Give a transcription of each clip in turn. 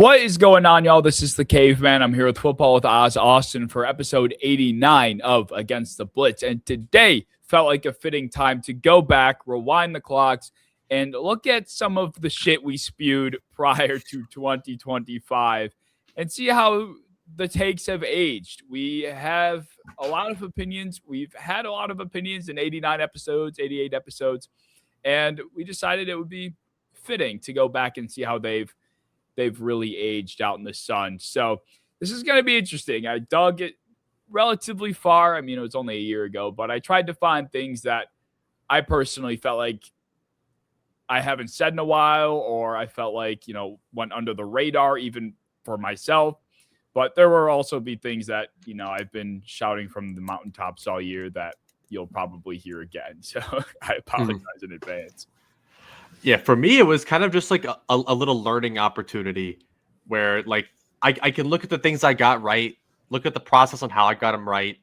What is going on, y'all? This is the Caveman. I'm here with Football with Oz Austin for episode 89 of Against the Blitz. And today felt like a fitting time to go back, rewind the clocks, and look at some of the shit we spewed prior to 2025 and see how the takes have aged. We have a lot of opinions. We've had a lot of opinions in 89 episodes, 88 episodes, and we decided it would be fitting to go back and see how they've really aged out in the sun. So this is going to be interesting. I dug it relatively far. I mean, it was only a year ago, but I tried to find things that I personally felt like I haven't said in a while, or I felt like, went under the radar even for myself. But there will also be things that, I've been shouting from the mountaintops all year that you'll probably hear again. So I apologize in advance. Yeah, for me, it was kind of just like a little learning opportunity where like I can look at the things I got right, look at the process on how I got them right,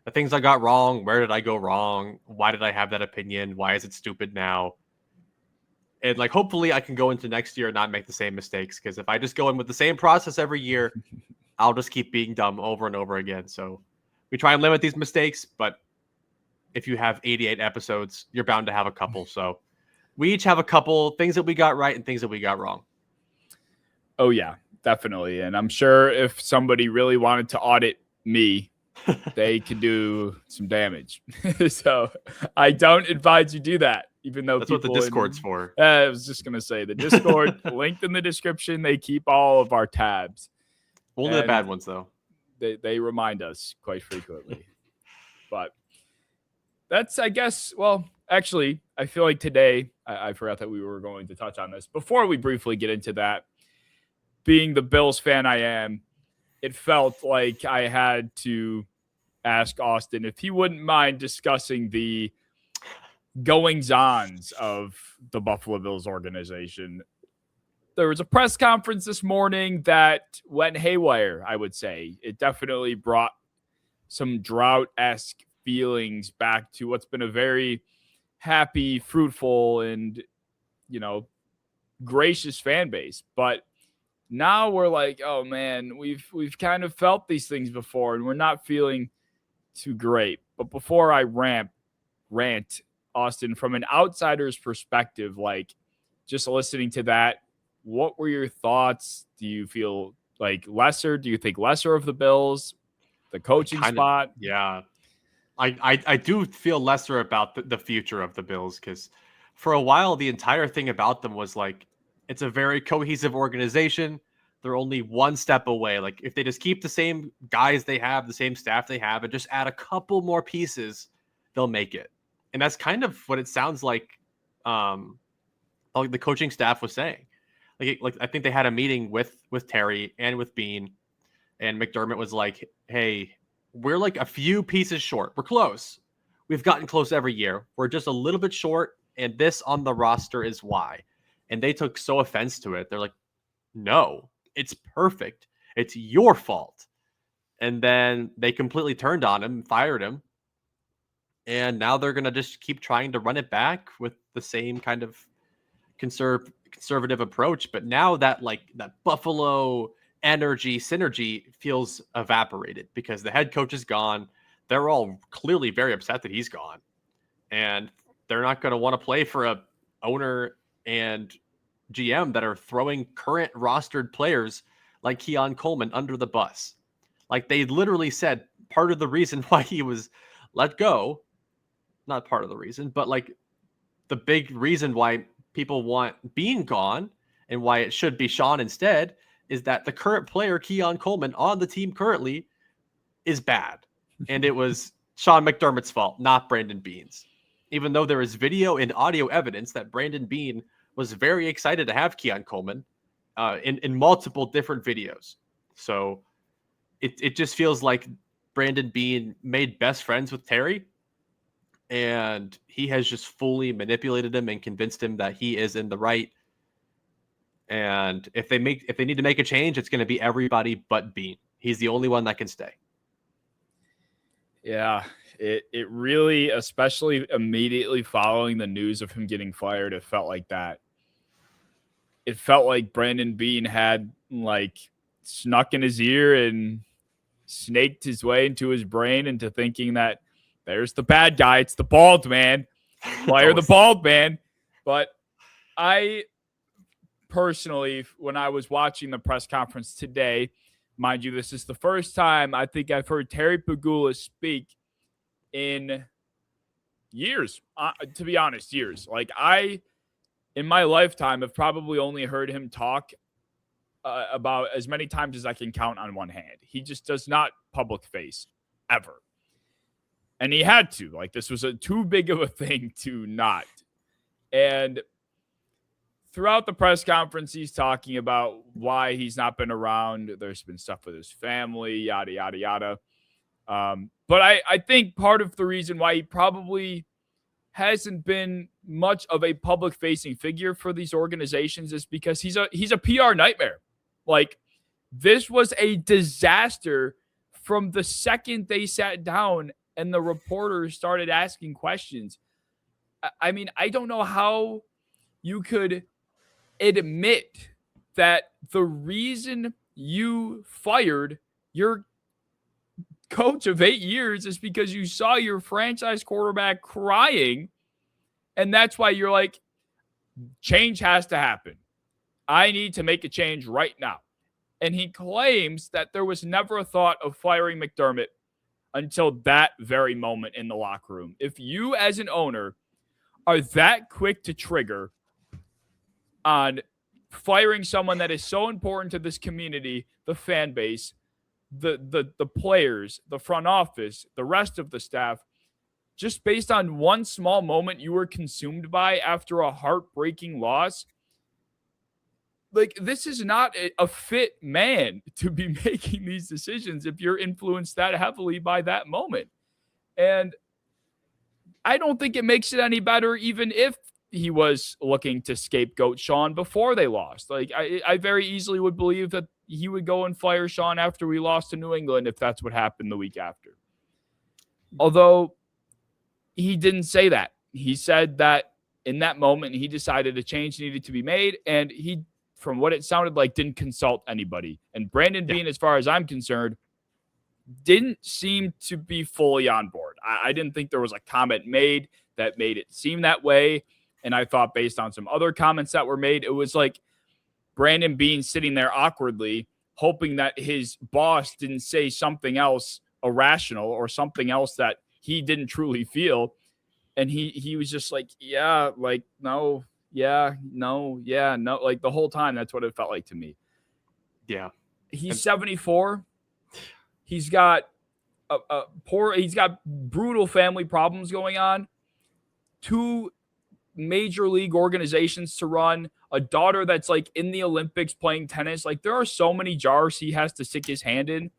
the things I got wrong, where did I go wrong, why did I have that opinion, why is it stupid now? And like hopefully I can go into next year and not make the same mistakes, because if I just go in with the same process every year, I'll just keep being dumb over and over again. So we try and limit these mistakes, but if you have 88 episodes, you're bound to have a couple. So we each have a couple things that we got right and things that we got wrong. Oh, yeah, definitely. And I'm sure if somebody really wanted to audit me, they could do some damage. So I don't advise you do that, even though that's what the Discord's for. I was just going to say the Discord linked in the description. They keep all of our tabs. Only the bad ones, though. They remind us quite frequently. But that's, I guess, well, actually, I feel like today, I forgot that we were going to touch on this. Before we briefly get into that, being the Bills fan I am, it felt like I had to ask Austin if he wouldn't mind discussing the goings-ons of the Buffalo Bills organization. There was a press conference this morning that went haywire, I would say. It definitely brought some drought-esque feelings back to what's been a very happy, fruitful, and, gracious fan base. But now we're like, oh man, we've kind of felt these things before and we're not feeling too great. But before I rant, Austin, from an outsider's perspective, like just listening to that, what were your thoughts? Do you feel like lesser? Do you think lesser of the Bills, the coaching spot? Yeah. I do feel lesser about the future of the Bills, because for a while, the entire thing about them was like, it's a very cohesive organization. They're only one step away. Like if they just keep the same guys they have, the same staff they have, and just add a couple more pieces, they'll make it. And that's kind of what it sounds like the coaching staff was saying. Like I think they had a meeting with Terry and with Bean, and McDermott was like, hey, we're like a few pieces short. We're close. We've gotten close every year. We're just a little bit short, and this on the roster is why. And they took so offense to it. They're like, no, it's perfect. It's your fault. And then they completely turned on him, fired him. And now they're going to just keep trying to run it back with the same kind of conservative approach. But now that Buffalo energy synergy feels evaporated because the head coach is gone. They're all clearly very upset that he's gone, and they're not going to want to play for a owner and GM that are throwing current rostered players like Keon Coleman under the bus. Like they literally said part of the reason why he was let go, not part of the reason, but like the big reason why people want Bean gone and why it should be Sean instead is that the current player, Keon Coleman, on the team currently is bad. And it was Sean McDermott's fault, not Brandon Bean's. Even though there is video and audio evidence that Brandon Bean was very excited to have Keon Coleman in multiple different videos. So it just feels like Brandon Bean made best friends with Terry, and he has just fully manipulated him and convinced him that he is in the right. And if they need to make a change, it's going to be everybody but Bean. He's the only one that can stay. Yeah, it really, especially immediately following the news of him getting fired, it felt like that. It felt like Brandon Bean had like snuck in his ear and snaked his way into his brain into thinking that there's the bad guy. It's the bald man. Fire the bald man. But I personally, when I was watching the press conference today, mind you, this is the first time I think I've heard Terry Pegula speak in years, to be honest, years. Like in my lifetime, have probably only heard him talk about as many times as I can count on one hand. He just does not public face ever. And he had to. Like, this was too big of a thing to not. And throughout the press conference, he's talking about why he's not been around. There's been stuff with his family, yada, yada, yada. But I think part of the reason why he probably hasn't been much of a public-facing figure for these organizations is because he's a PR nightmare. Like, this was a disaster from the second they sat down and the reporters started asking questions. I mean, I don't know how you could admit that the reason you fired your coach of 8 years is because you saw your franchise quarterback crying, and that's why you're like, change has to happen. I need to make a change right now. And he claims that there was never a thought of firing McDermott until that very moment in the locker room. If you as an owner are that quick to trigger on firing someone that is so important to this community, the fan base, the players, the front office, the rest of the staff, just based on one small moment you were consumed by after a heartbreaking loss, like, this is not a fit man to be making these decisions if you're influenced that heavily by that moment. And I don't think it makes it any better even if he was looking to scapegoat Sean before they lost. Like, I very easily would believe that he would go and fire Sean after we lost to New England if that's what happened the week after. Although he didn't say that. He said that in that moment, he decided a change needed to be made, and he, from what it sounded like, didn't consult anybody. And Brandon Beane, as far as I'm concerned, didn't seem to be fully on board. I didn't think there was a comment made that made it seem that way. And I thought, based on some other comments that were made, it was like Brandon Beane sitting there awkwardly, hoping that his boss didn't say something else irrational or something else that he didn't truly feel. And he was just like, yeah, like, no, yeah, no, yeah, no. Like, the whole time, that's what it felt like to me. Yeah. He's 74. He's got he's got brutal family problems going on. 2 major league organizations to run, a daughter that's like in the Olympics playing tennis. Like, there are so many jars he has to stick his hand in.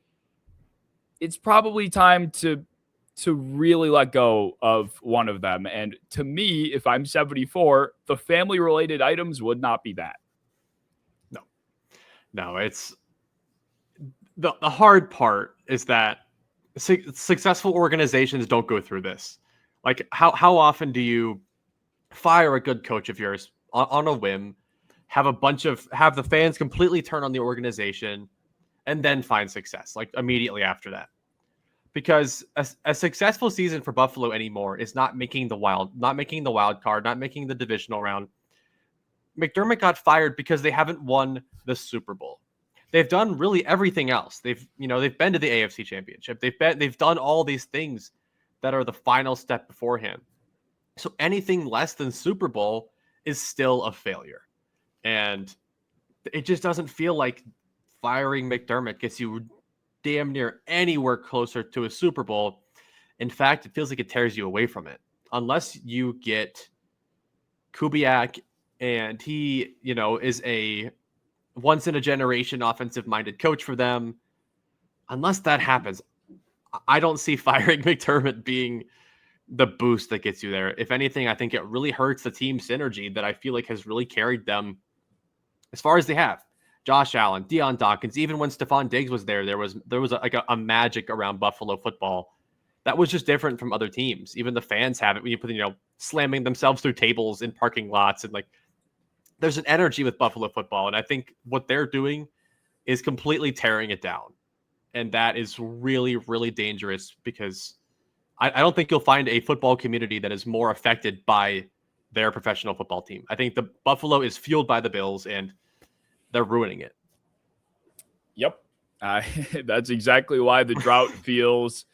It's probably time to really let go of one of them. And to me, if I'm 74, the family related items would not be that. No, it's the hard part is that successful organizations don't go through this. Like, how often do you fire a good coach of yours on a whim, have the fans completely turn on the organization, and then find success like immediately after that? Because a successful season for Buffalo anymore is not making the wild card, not making the divisional round. McDermott got fired because they haven't won the Super Bowl. They've done really everything else. They've been to the AFC Championship. They've done all these things that are the final step beforehand. So anything less than Super Bowl is still a failure. And it just doesn't feel like firing McDermott gets you damn near anywhere closer to a Super Bowl. In fact, it feels like it tears you away from it. Unless you get Kubiak and he, is a once in a generation offensive minded coach for them. Unless that happens, I don't see firing McDermott being the boost that gets you there. If anything, I think it really hurts the team synergy that I feel like has really carried them as far as they have. Josh Allen, Deion Dawkins, even when Stephon Diggs was there was a magic around Buffalo football that was just different from other teams. Even the fans have it when you put, slamming themselves through tables in parking lots, and like there's an energy with Buffalo football. And I think what they're doing is completely tearing it down. And that is really, really dangerous because I don't think you'll find a football community that is more affected by their professional football team. I think the Buffalo is fueled by the Bills, and they're ruining it. Yep. That's exactly why the drought feels,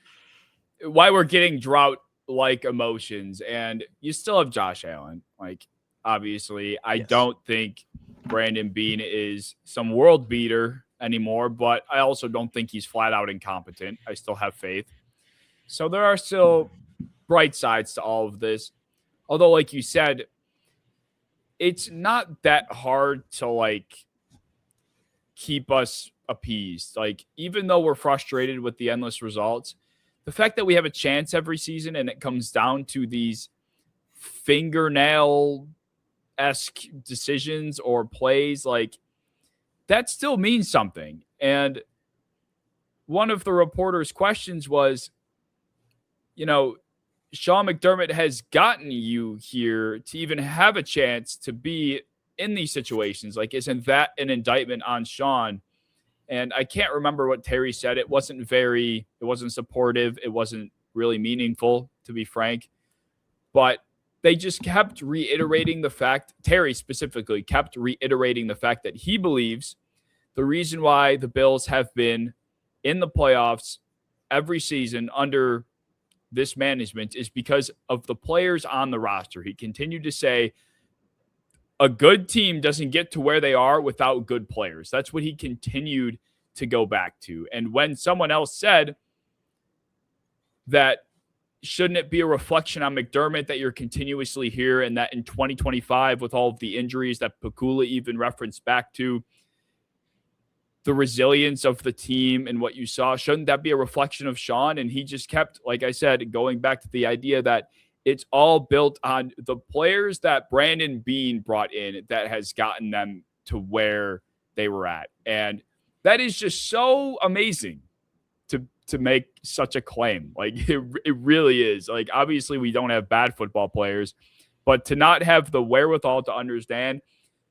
why we're getting drought-like emotions. And you still have Josh Allen. Like, obviously, I don't think Brandon Beane is some world beater anymore, but I also don't think he's flat out incompetent. I still have faith. So there are still bright sides to all of this. Although, like you said, it's not that hard to like keep us appeased. Like, even though we're frustrated with the endless results, the fact that we have a chance every season and it comes down to these fingernail-esque decisions or plays, like, that still means something. And one of the reporter's questions was, Sean McDermott has gotten you here to even have a chance to be in these situations. Like, isn't that an indictment on Sean? And I can't remember what Terry said. It wasn't supportive. It wasn't really meaningful, to be frank. But they just kept reiterating the fact, Terry specifically kept reiterating the fact that he believes the reason why the Bills have been in the playoffs every season under this management is because of the players on the roster. He continued to say a good team doesn't get to where they are without good players. That's what he continued to go back to. And when someone else said that, shouldn't it be a reflection on McDermott that you're continuously here and that in 2025 with all of the injuries that Pakula even referenced back to, the resilience of the team and what you saw, shouldn't that be a reflection of Sean? And he just kept, like I said, going back to the idea that it's all built on the players that Brandon Beane brought in that has gotten them to where they were at. And that is just so amazing to make such a claim. Like, it really is. Like, obviously we don't have bad football players, but to not have the wherewithal to understand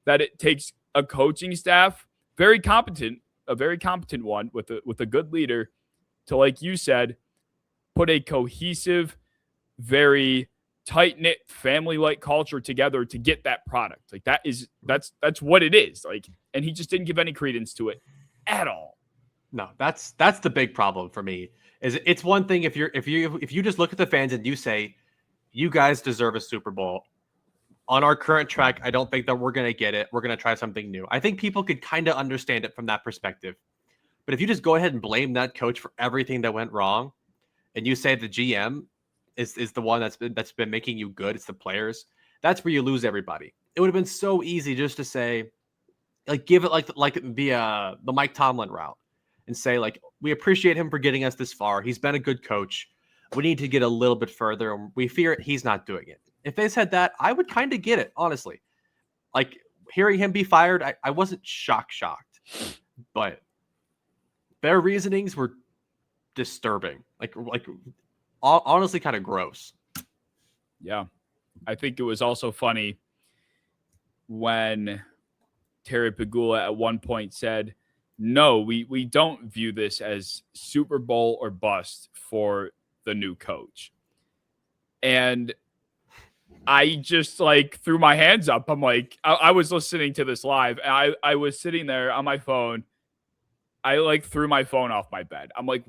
that it takes a coaching staff, a very competent one with a good leader, to, like you said, put a cohesive, very tight-knit family-like culture together to get that product. Like, that's what it is. Like, and he just didn't give any credence to it at all. No, that's the big problem for me. Is it's one thing if you just look at the fans and you say, you guys deserve a Super Bowl. On our current track, I don't think that we're going to get it. We're going to try something new. I think people could kind of understand it from that perspective. But if you just go ahead and blame that coach for everything that went wrong, and you say the GM is the one that's been making you good, it's the players, that's where you lose everybody. It would have been so easy just to say, like, give it like the Mike Tomlin route and say, like, we appreciate him for getting us this far. He's been a good coach. We need to get a little bit further, and we fear he's not doing it. If they said that, I would kind of get it, honestly. Like, hearing him be fired, I wasn't shocked, but their reasonings were disturbing. Like honestly, kind of gross. Yeah. I think it was also funny when Terry Pegula at one point said, no, we don't view this as Super Bowl or bust for the new coach. And I just, like, threw my hands up. I'm like, I was listening to this live. And I was sitting there on my phone. I, like, threw my phone off my bed. I'm like,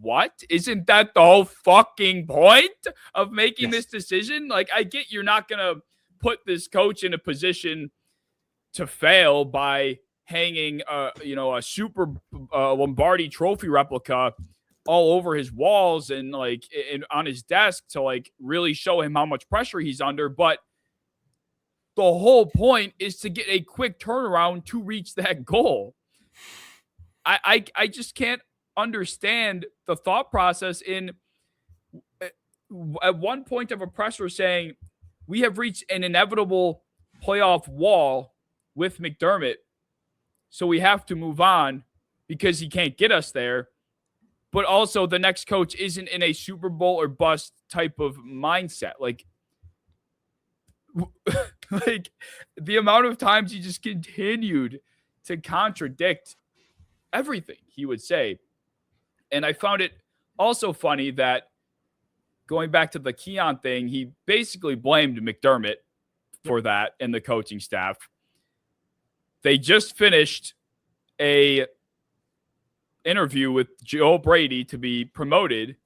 what? Isn't that the whole fucking point of making this decision? Like, I get you're not going to put this coach in a position to fail by hanging a super Lombardi trophy replica all over his walls and like on his desk to like really show him how much pressure he's under. But the whole point is to get a quick turnaround to reach that goal. I just can't understand the thought process in at one point of a presser saying we have reached an inevitable playoff wall with McDermott, so we have to move on because he can't get us there. But also the next coach isn't in a Super Bowl or bust type of mindset. Like the amount of times he just continued to contradict everything he would say. And I found it also funny that going back to the Keon thing, he basically blamed McDermott for that and the coaching staff. They just finished a interview with Joe Brady to be promoted,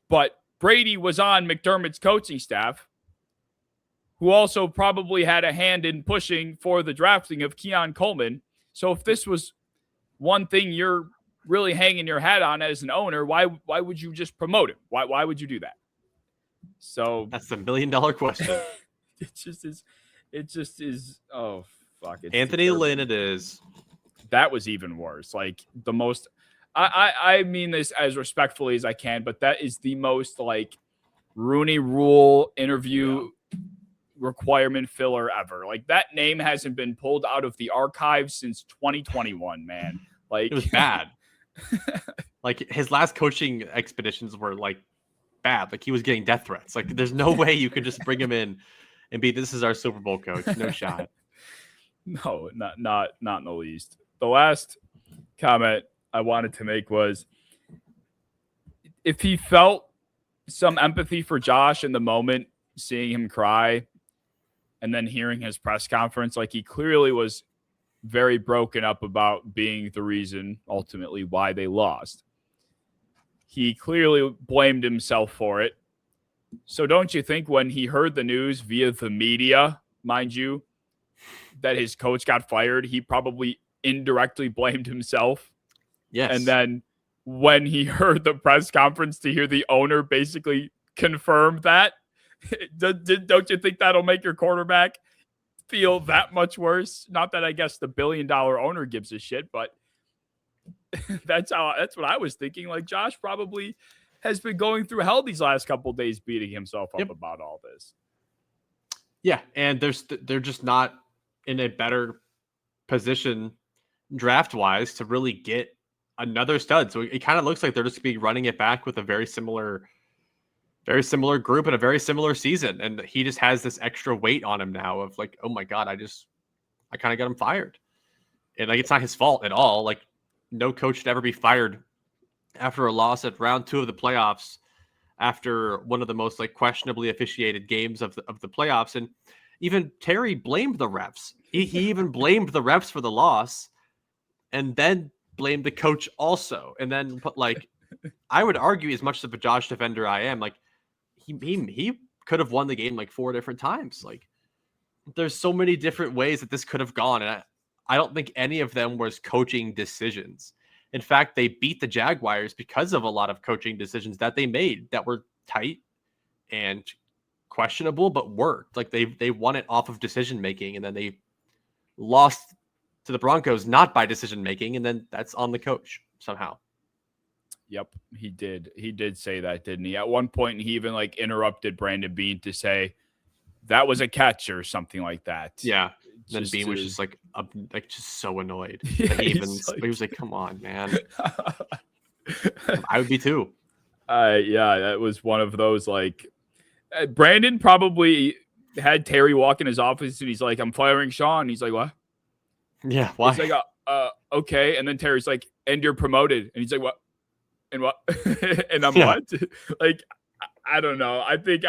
but Brady was on McDermott's coaching staff, who also probably had a hand in pushing for the drafting of Keon Coleman. So if this was one thing you're really hanging your hat on as an owner, why would you just promote him? Why would you do that? So that's the $1 million question. It just is. Oh fuck! It's Anthony terrible. Lynn, it is. That was even worse. Like the most. I mean this as respectfully as I can, but that is the most like Rooney Rule interview requirement filler ever. Like that name hasn't been pulled out of the archives since 2021, man. Like it was bad. Like his last coaching expeditions were like bad. Like he was getting death threats. Like there's no way you could just bring him in and be, this is our Super Bowl coach. No shot. No, not in the least. The last comment I wanted to make was if he felt some empathy for Josh in the moment, seeing him cry and then hearing his press conference, like he clearly was very broken up about being the reason ultimately why they lost. He clearly blamed himself for it. So don't you think when he heard the news via the media, mind you, that his coach got fired, he probably indirectly blamed himself? Yes. And then when he heard the press conference to hear the owner basically confirm that, don't you think that'll make your quarterback feel that much worse? Not that I guess the $1 billion owner gives a shit, but that's what I was thinking. Like Josh probably has been going through hell these last couple of days, beating himself up about all this. Yeah, and they're just not in a better position draft wise to really get another stud. So it kind of looks like they're just be running it back with a very similar group and a very similar season. And he just has this extra weight on him now of like, oh my God, I kind of got him fired. And like, it's not his fault at all. Like no coach should ever be fired after a loss at round 2 of the playoffs, after one of the most like questionably officiated games of the playoffs. And even Terry blamed the refs. He even blamed the refs for the loss and then blamed the coach also. And then put like, I would argue, as much of a Josh defender I am, like he could have won the game like 4 different times. Like there's so many different ways that this could have gone. And I don't think any of them was coaching decisions. In fact, they beat the Jaguars because of a lot of coaching decisions that they made that were tight and questionable, but worked. Like they won it off of decision making, and then they lost to the Broncos not by decision making, and then that's on the coach somehow. Yep, he did. He did say that, didn't he? At one point, he even like interrupted Brandon Beane to say that was a catch or something like that. Yeah. Then Bean was just like just so annoyed. Yeah, he was like, "Come on, man." I would be too. Yeah, that was one of those like Brandon probably had Terry walk in his office and he's like, "I'm firing Sean." He's like, "What?" Yeah, why? He's like, okay. And then Terry's like, "And you're promoted." And he's like, "What?" And what? And I'm what? Like, I don't know. I think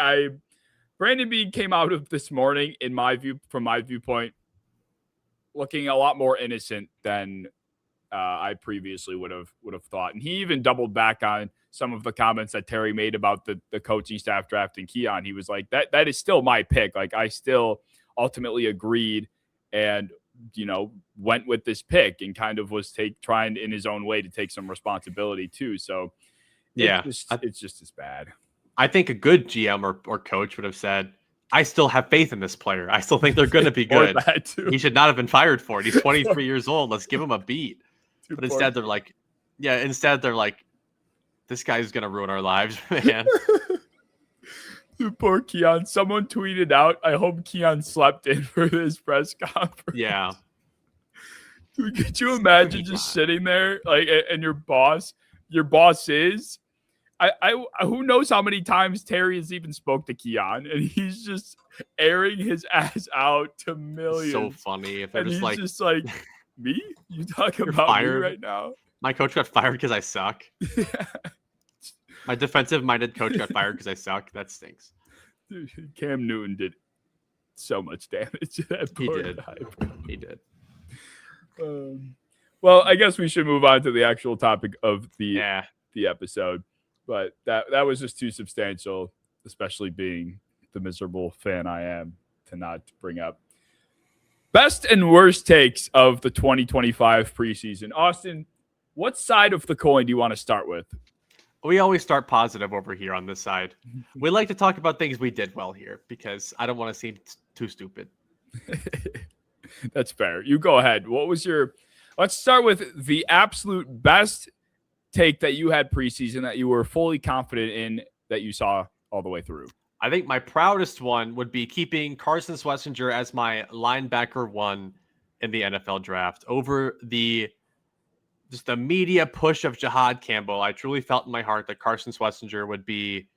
Brandon Beane came out of this morning, in my view, from my viewpoint, looking a lot more innocent than I previously would have thought. And he even doubled back on some of the comments that Terry made about the coaching staff drafting Keon. He was like, that is still my pick. Like, I still ultimately agreed and, went with this pick and kind of was trying in his own way to take some responsibility too. So yeah, it's just as bad. I think a good GM or coach would have said, I still have faith in this player. I still think they're going to be good. He should not have been fired for it. He's 23 years old. Let's give him a beat. But instead they're like, this guy's going to ruin our lives, man. Poor Keon. Someone tweeted out, I hope Keon slept in for this press conference. Yeah. Dude, could you imagine just sitting there like, and your boss is, I who knows how many times Terry has even spoke to Keon, and he's just airing his ass out to millions. So funny if they're just like Me? You talk You're about me fired. right now? My coach got fired because I suck. My defensive-minded coach got fired because I suck. That stinks. Dude, Cam Newton did so much damage to that He poor did. guy. He did. Well, I guess we should move on to the actual topic of the Yeah. episode. But that was just too substantial, especially being the miserable fan I am, to not bring up. Best and worst takes of the 2025 preseason. Austin, what side of the coin do you want to start with? We always start positive over here on this side. We like to talk about things we did well here because I don't want to seem too stupid. That's fair. You go ahead. What was your... Let's start with the absolute best take that you had preseason that you were fully confident in that you saw all the way through. I think my proudest one would be keeping Carson Schlesinger as my linebacker 1 in the NFL draft over the media push of Jahad Campbell. I truly felt in my heart that Carson Schlesinger would be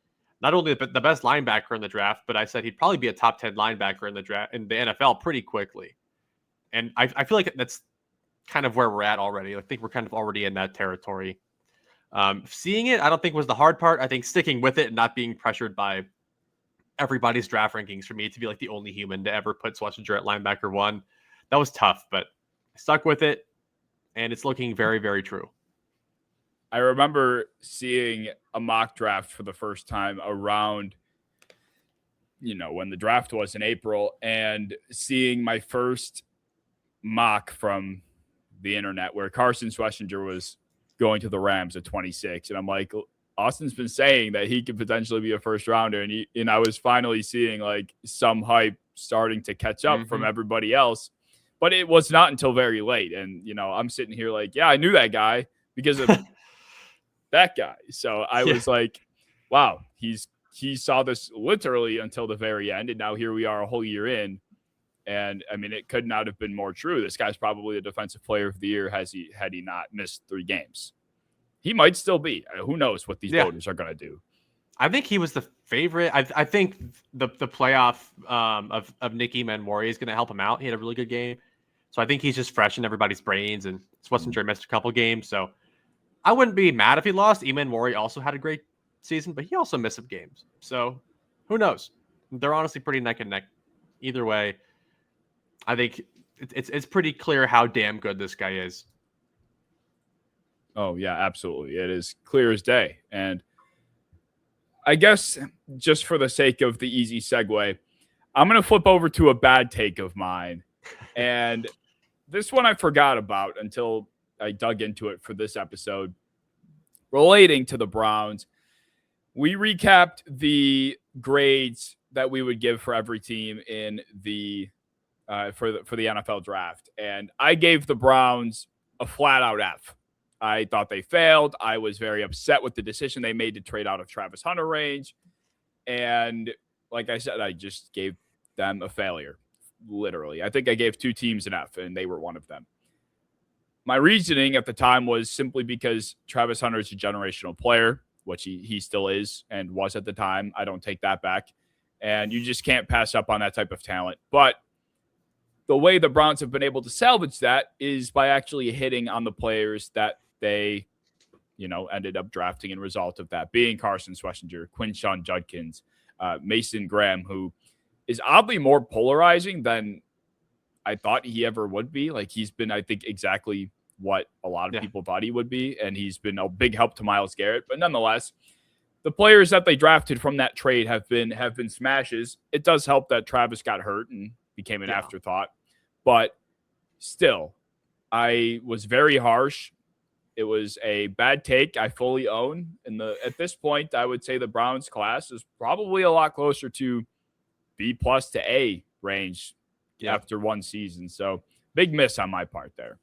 not only the best linebacker in the draft, but I said he'd probably be a top 10 linebacker in the draft in the NFL pretty quickly. And I feel like that's kind of where we're at already. I think we're kind of already in that territory. Seeing it, I don't think was the hard part. I think sticking with it and not being pressured by everybody's draft rankings for me to be like the only human to ever put Schlesinger at linebacker 1. That was tough, but I stuck with it, and it's looking very, very true. I remember seeing a mock draft for the first time around, when the draft was in April, and seeing my first mock from the internet where Carson Schlesinger was going to the Rams at 26. And I'm like, Austin's been saying that he could potentially be a first rounder. And I was finally seeing like some hype starting to catch up from everybody else, but it was not until very late. And, I'm sitting here like, yeah, I knew that guy because of that guy. So I was like, wow, he saw this literally until the very end. And now here we are a whole year in. And I mean, it could not have been more true. This guy's probably the defensive player of the year had he not missed 3 games. He might still be. Who knows what these voters are going to do? I think he was the favorite. I think the playoff of Nicky Manmori is going to help him out. He had a really good game, so I think he's just fresh in everybody's brains. And Schlesinger missed a couple games, so I wouldn't be mad if he lost. Eman Mori also had a great season, but he also missed some games. So who knows? They're honestly pretty neck and neck. Either way, I think it's pretty clear how damn good this guy is. Oh, yeah, absolutely. It is clear as day. And I guess just for the sake of the easy segue, I'm going to flip over to a bad take of mine. And this one I forgot about until I dug into it for this episode. Relating to the Browns, we recapped the grades that we would give for every team in the for the NFL draft. And I gave the Browns a flat out F. I thought they failed. I was very upset with the decision they made to trade out of Travis Hunter range. And like I said, I just gave them a failure, literally. I think I gave 2 teams an F, and they were one of them. My reasoning at the time was simply because Travis Hunter is a generational player, which he still is and was at the time. I don't take that back. And you just can't pass up on that type of talent. But the way the Browns have been able to salvage that is by actually hitting on the players that they, ended up drafting in result of that being Carson Schlesinger, Quinshon Judkins, Mason Graham, who is oddly more polarizing than I thought he ever would be. Like he's been, I think, exactly what a lot of people thought he would be. And he's been a big help to Myles Garrett, but nonetheless, the players that they drafted from that trade have been smashes. It does help that Travis got hurt and became an afterthought, but still, I was very harsh. It was a bad take. I fully own. At this point, I would say the Browns class is probably a lot closer to B+ to A range after one season. So big miss on my part there.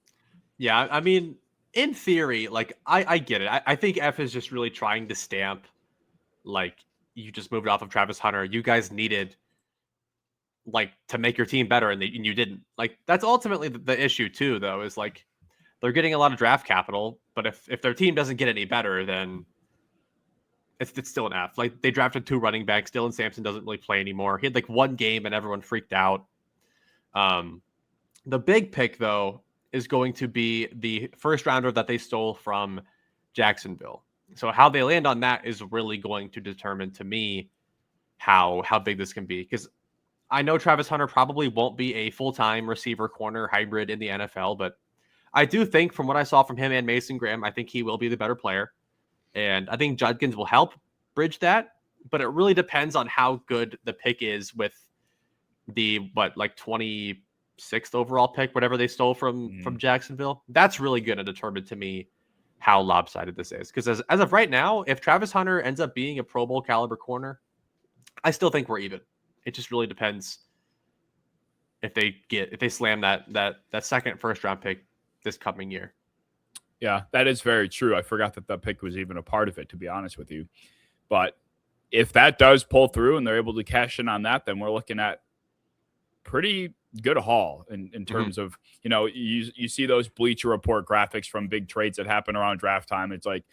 Yeah, I mean, in theory, like I get it. I think F is just really trying to stamp, like you just moved off of Travis Hunter. You guys needed like to make your team better, and you didn't. Like that's ultimately the issue too, though, is like they're getting a lot of draft capital, but if their team doesn't get any better, then it's still an F. Like they drafted 2 running backs. Dylan Sampson doesn't really play anymore. He had like 1 game and everyone freaked out. The big pick though is going to be the first rounder that they stole from Jacksonville. So how they land on that is really going to determine to me how big this can be. Because I know Travis Hunter probably won't be a full-time receiver corner hybrid in the NFL, but I do think from what I saw from him and Mason Graham, I think he will be the better player. And I think Judkins will help bridge that, but it really depends on how good the pick is with the 26th overall pick, whatever they stole from Jacksonville. That's really going to determine to me how lopsided this is. Because as of right now, if Travis Hunter ends up being a Pro Bowl caliber corner, I still think we're even. It just really depends if they slam that second first round pick this coming year. Yeah, that is very true. I forgot that pick was even a part of it, to be honest with you. But if that does pull through and they're able to cash in on that, then we're looking at pretty good haul in terms of, you see those Bleacher Report graphics from big trades that happen around draft time. It's like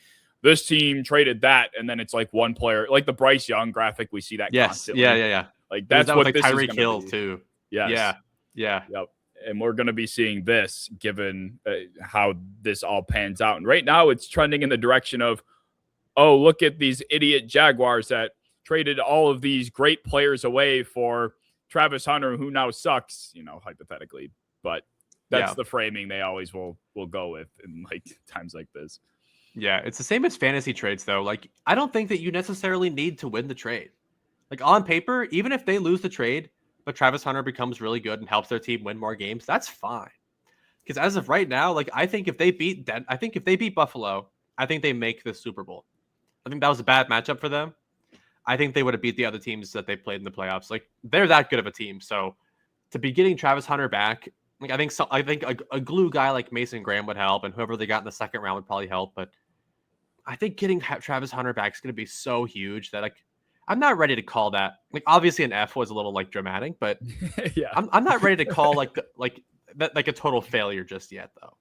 this team traded that, and then it's like one player, like the Bryce Young graphic. We see that constantly. Yeah. Like that's what this Tyreek is Hill be. too. Yes. Yeah. Yep. And we're going to be seeing this given how this all pans out. And right now it's trending in the direction of, oh, look at these idiot Jaguars that traded all of these great players away for Travis Hunter, who now sucks, hypothetically. But that's the framing they always will go with in like times like this. Yeah, it's the same as fantasy trades, though. Like, I don't think that you necessarily need to win the trade. Like, on paper, even if they lose the trade, but Travis Hunter becomes really good and helps their team win more games, that's fine. Because as of right now, like, I think if they beat Buffalo, I think they make the Super Bowl. I think that was a bad matchup for them. I think they would have beat the other teams that they played in the playoffs. Like, they're that good of a team. So to be getting Travis Hunter back, like, I think a glue guy like Mason Graham would help, and whoever they got in the second round would probably help. But I think getting Travis Hunter back is going to be so huge that, like, I'm not ready to call that. Like, obviously an F was a little like dramatic, but yeah, I'm not ready to call like a total failure just yet, though.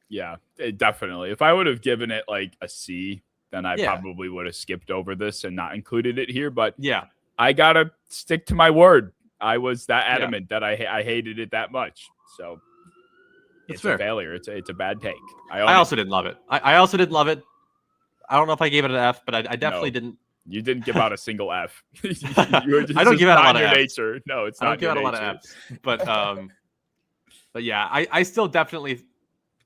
Yeah, definitely. If I would have given it like a C, then I probably would have skipped over this and not included it here. But yeah, I gotta stick to my word. I was that adamant that I hated it that much. So it's a failure. It's a bad take. I also didn't love it. I also didn't love it. I don't know if I gave it an F, but I definitely didn't. You didn't give out a single F. I don't give out a lot of Fs. Nature. No, it's not. I don't give out a lot of Fs. But yeah, I still definitely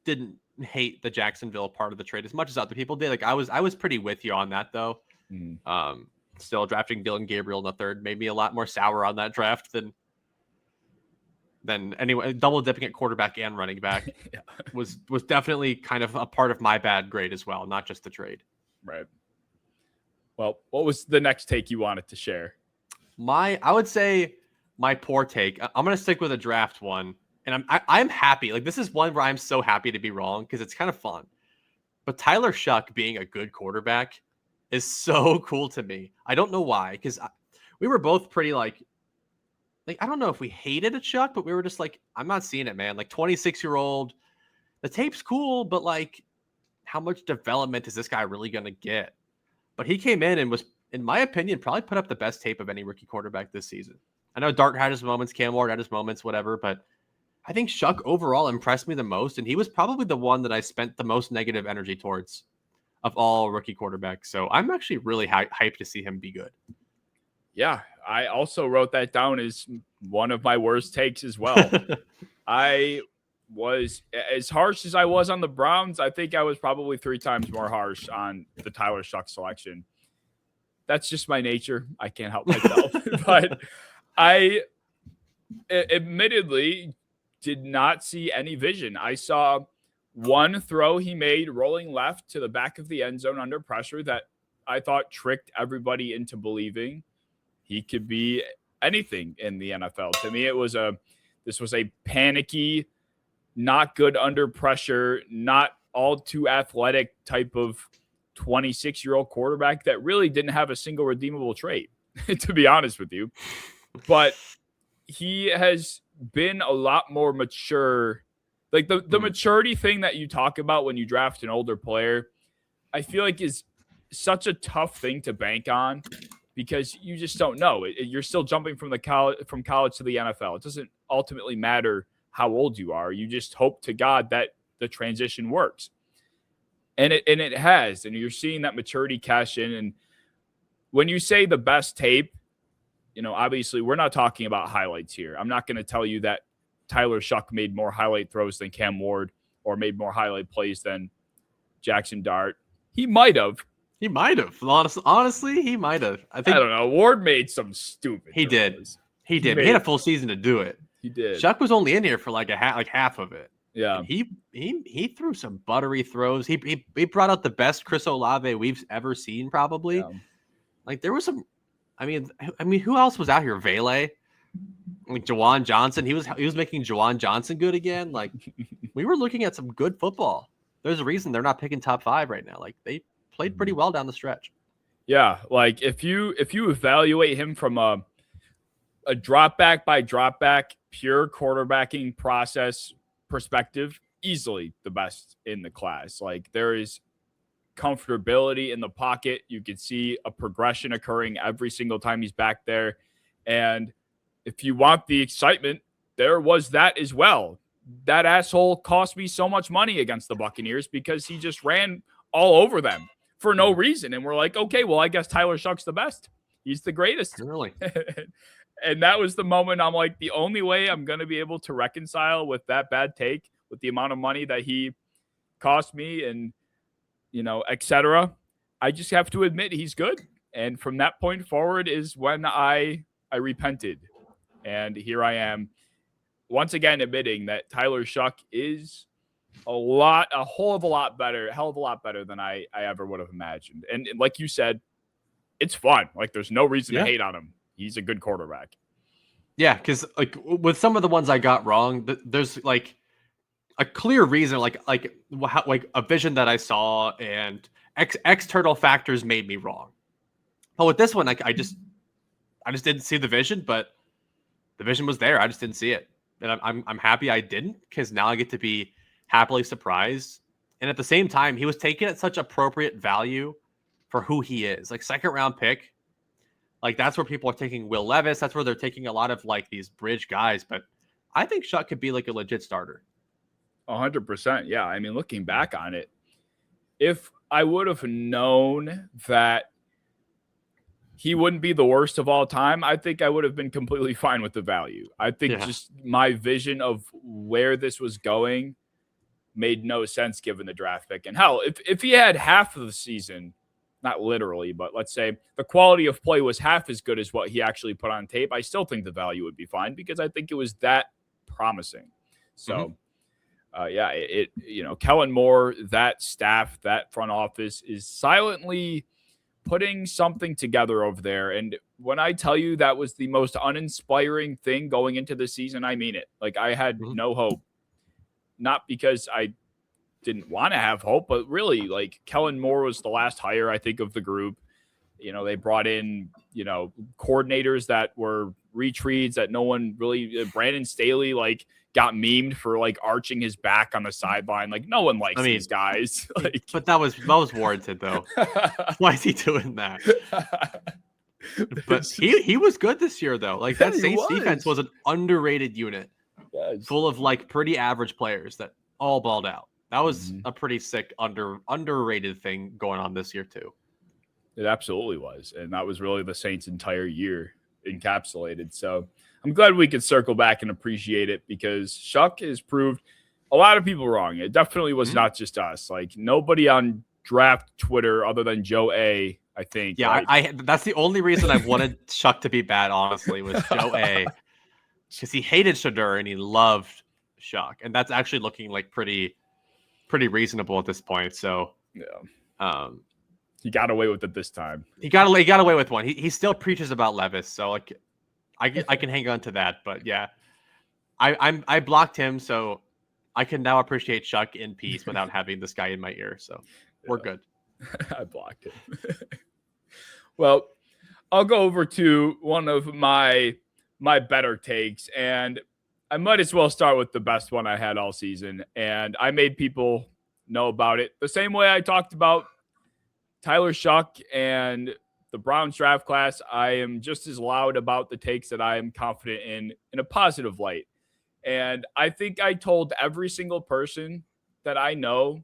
didn't hate the Jacksonville part of the trade as much as other people did. Like, I was pretty with you on that, though. Still, drafting Dylan Gabriel in the third made me a lot more sour on that draft than anyway. Double dipping at quarterback and running back was definitely kind of a part of my bad grade as well, not just the trade. Right. Well, what was the next take you wanted to share? I would say my poor take. I'm going to stick with a draft one, and I'm happy. Like, this is one where I'm so happy to be wrong because it's kind of fun. But Tyler Shuck being a good quarterback is so cool to me. I don't know why, because we were both pretty like I don't know if we hated it, Shuck, but we were just like, I'm not seeing it, man. Like, 26-year-old, the tape's cool, but like, how much development is this guy really going to get? But he came in and was, in my opinion, probably put up the best tape of any rookie quarterback this season. I know Dart had his moments, Cam Ward had his moments, whatever, but I think Shuck overall impressed me the most, and he was probably the one that I spent the most negative energy towards of all rookie quarterbacks. So I'm actually really hyped to see him be good. Yeah, I also wrote that down as one of my worst takes as well. I was as harsh as I was on the Browns. I think I was probably 3 times more harsh on the Tyler Shuck selection. That's just my nature. I can't help myself. But I admittedly did not see any vision. I saw one throw he made rolling left to the back of the end zone under pressure that I thought tricked everybody into believing he could be anything in the NFL. To me, this was a panicky, not good under pressure, not all too athletic type of 26-year-old quarterback that really didn't have a single redeemable trait, to be honest with you. But he has been a lot more mature. Like the maturity thing that you talk about when you draft an older player, I feel like is such a tough thing to bank on because you just don't know. You're still jumping from college to the NFL. It doesn't ultimately matter how old you are. You just hope to God that the transition works. And it has. And you're seeing that maturity cash in. And when you say the best tape, obviously we're not talking about highlights here. I'm not going to tell you that Tyler Shuck made more highlight throws than Cam Ward or made more highlight plays than Jackson Dart. He might have. He might have. Honestly, he might have. I don't know. Ward made some stupid He did. throws. He did. He had a full season to do it. He did. Shuck was only in here for like half of it. Yeah. And he threw some buttery throws. He brought out the best Chris Olave we've ever seen, probably. Yeah. Like there was some. I mean, who else was out here? Vele, like Jawan Johnson. He was making Jawan Johnson good again. Like we were looking at some good football. There's a reason they're not picking top 5 right now. Like they played pretty well down the stretch. Yeah, like if you evaluate him from a drop back by drop back pure quarterbacking process perspective, easily the best in the class. Like there is comfortability in the pocket. You can see a progression occurring every single time he's back there. And if you want the excitement, there was that as well. That asshole cost me so much money against the Buccaneers because he just ran all over them for no reason. And we're like, okay, well, I guess Tyler Shuck's the best. He's the greatest. Really? And that was the moment I'm like, the only way I'm going to be able to reconcile with that bad take, with the amount of money that he cost me and, et cetera, I just have to admit he's good. And from that point forward is when I repented. And here I am once again admitting that Tyler Shuck is a hell of a lot better than I ever would have imagined. And like you said, it's fun. Like there's no reason to hate on him. He's a good quarterback. Yeah, because like with some of the ones I got wrong, there's like a clear reason, like a vision that I saw, and external factors made me wrong. But with this one, like I just didn't see the vision, but the vision was there. I just didn't see it, and I'm happy I didn't, because now I get to be happily surprised. And at the same time, he was taken at such appropriate value for who he is, like second round pick. Like that's where people are taking Will Levis. That's where they're taking a lot of like these bridge guys. But I think Shuck could be like a legit starter. 100%. Yeah. I mean, looking back on it, if I would have known that he wouldn't be the worst of all time, I think I would have been completely fine with the value. I think just my vision of where this was going made no sense given the draft pick. And hell, if he had half of the season, not literally, but let's say the quality of play was half as good as what he actually put on tape, I still think the value would be fine because I think it was that promising. So, Kellen Moore, that staff, that front office is silently putting something together over there. And when I tell you that was the most uninspiring thing going into the season, I mean it. Like I had no hope, not because I didn't want to have hope, but really like Kellen Moore was the last hire, I think, of the group. They brought in, coordinators that were retreats that no one really, Brandon Staley, like got memed for like arching his back on the sideline. Like no one likes these guys. Like, but that was warranted though. Why is he doing that? But he was good this year though. Like that Saints defense was an underrated unit, full of like pretty average players that all balled out. That was a pretty sick underrated thing going on this year too. It absolutely was. And that was really the Saints' entire year encapsulated. So I'm glad we could circle back and appreciate it because Shuck has proved a lot of people wrong. It definitely was not just us. Like nobody on draft Twitter other than Joe A, I think. Yeah, I that's the only reason I wanted Shuck to be bad, honestly, was Joe A. Because he hated Shadur and he loved Shuck. And that's actually looking like pretty reasonable at this point. So he got away with it this time. He got away with one. He still preaches about Levis, so like I can hang on to that. But yeah, I blocked him, so I can now appreciate Shuck in peace without having this guy in my ear. So we're good. I blocked him. Well, I'll go over to one of my better takes, and I might as well start with the best one I had all season. And I made people know about it the same way I talked about Tyler Shuck and the Browns draft class. I am just as loud about the takes that I am confident in a positive light. And I think I told every single person that I know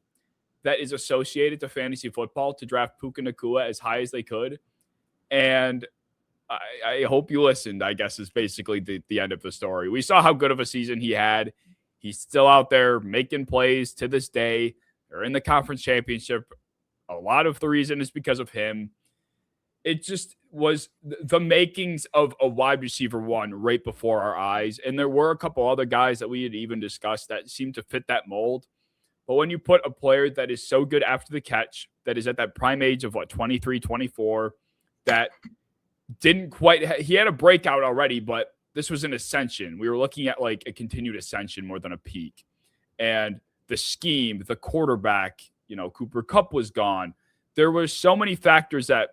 that is associated to fantasy football to draft Puka Nacua as high as they could. And I hope you listened, I guess, is basically the end of the story. We saw how good of a season he had. He's still out there making plays to this day. They're in the conference championship. A lot of the reason is because of him. It just was the makings of a wide receiver one right before our eyes. And there were a couple other guys that we had even discussed that seemed to fit that mold. But when you put a player that is so good after the catch, that is at that prime age of 23, 24, that didn't quite, he had a breakout already, but this was an ascension. We were looking at like a continued ascension more than a peak. And the scheme, the quarterback, Cooper Kupp was gone. There were so many factors that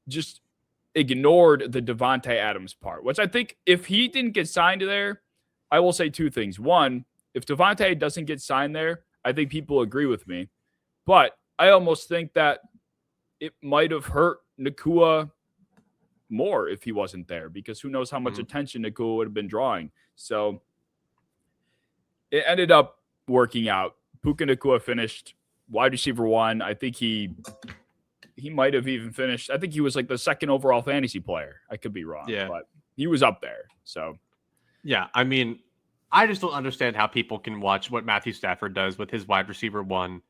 just ignored the Devontae Adams part, which I think if he didn't get signed there, I will say two things. One, if Devontae doesn't get signed there, I think people agree with me. But I almost think that it might have hurt Nacua more if he wasn't there, because who knows how much attention Nacua would have been drawing. So it ended up working out. Puka Nacua finished wide receiver one. I think he might have even finished. I think he was like the second overall fantasy player. I could be wrong, but he was up there. So, yeah, I mean, I just don't understand how people can watch what Matthew Stafford does with his wide receiver one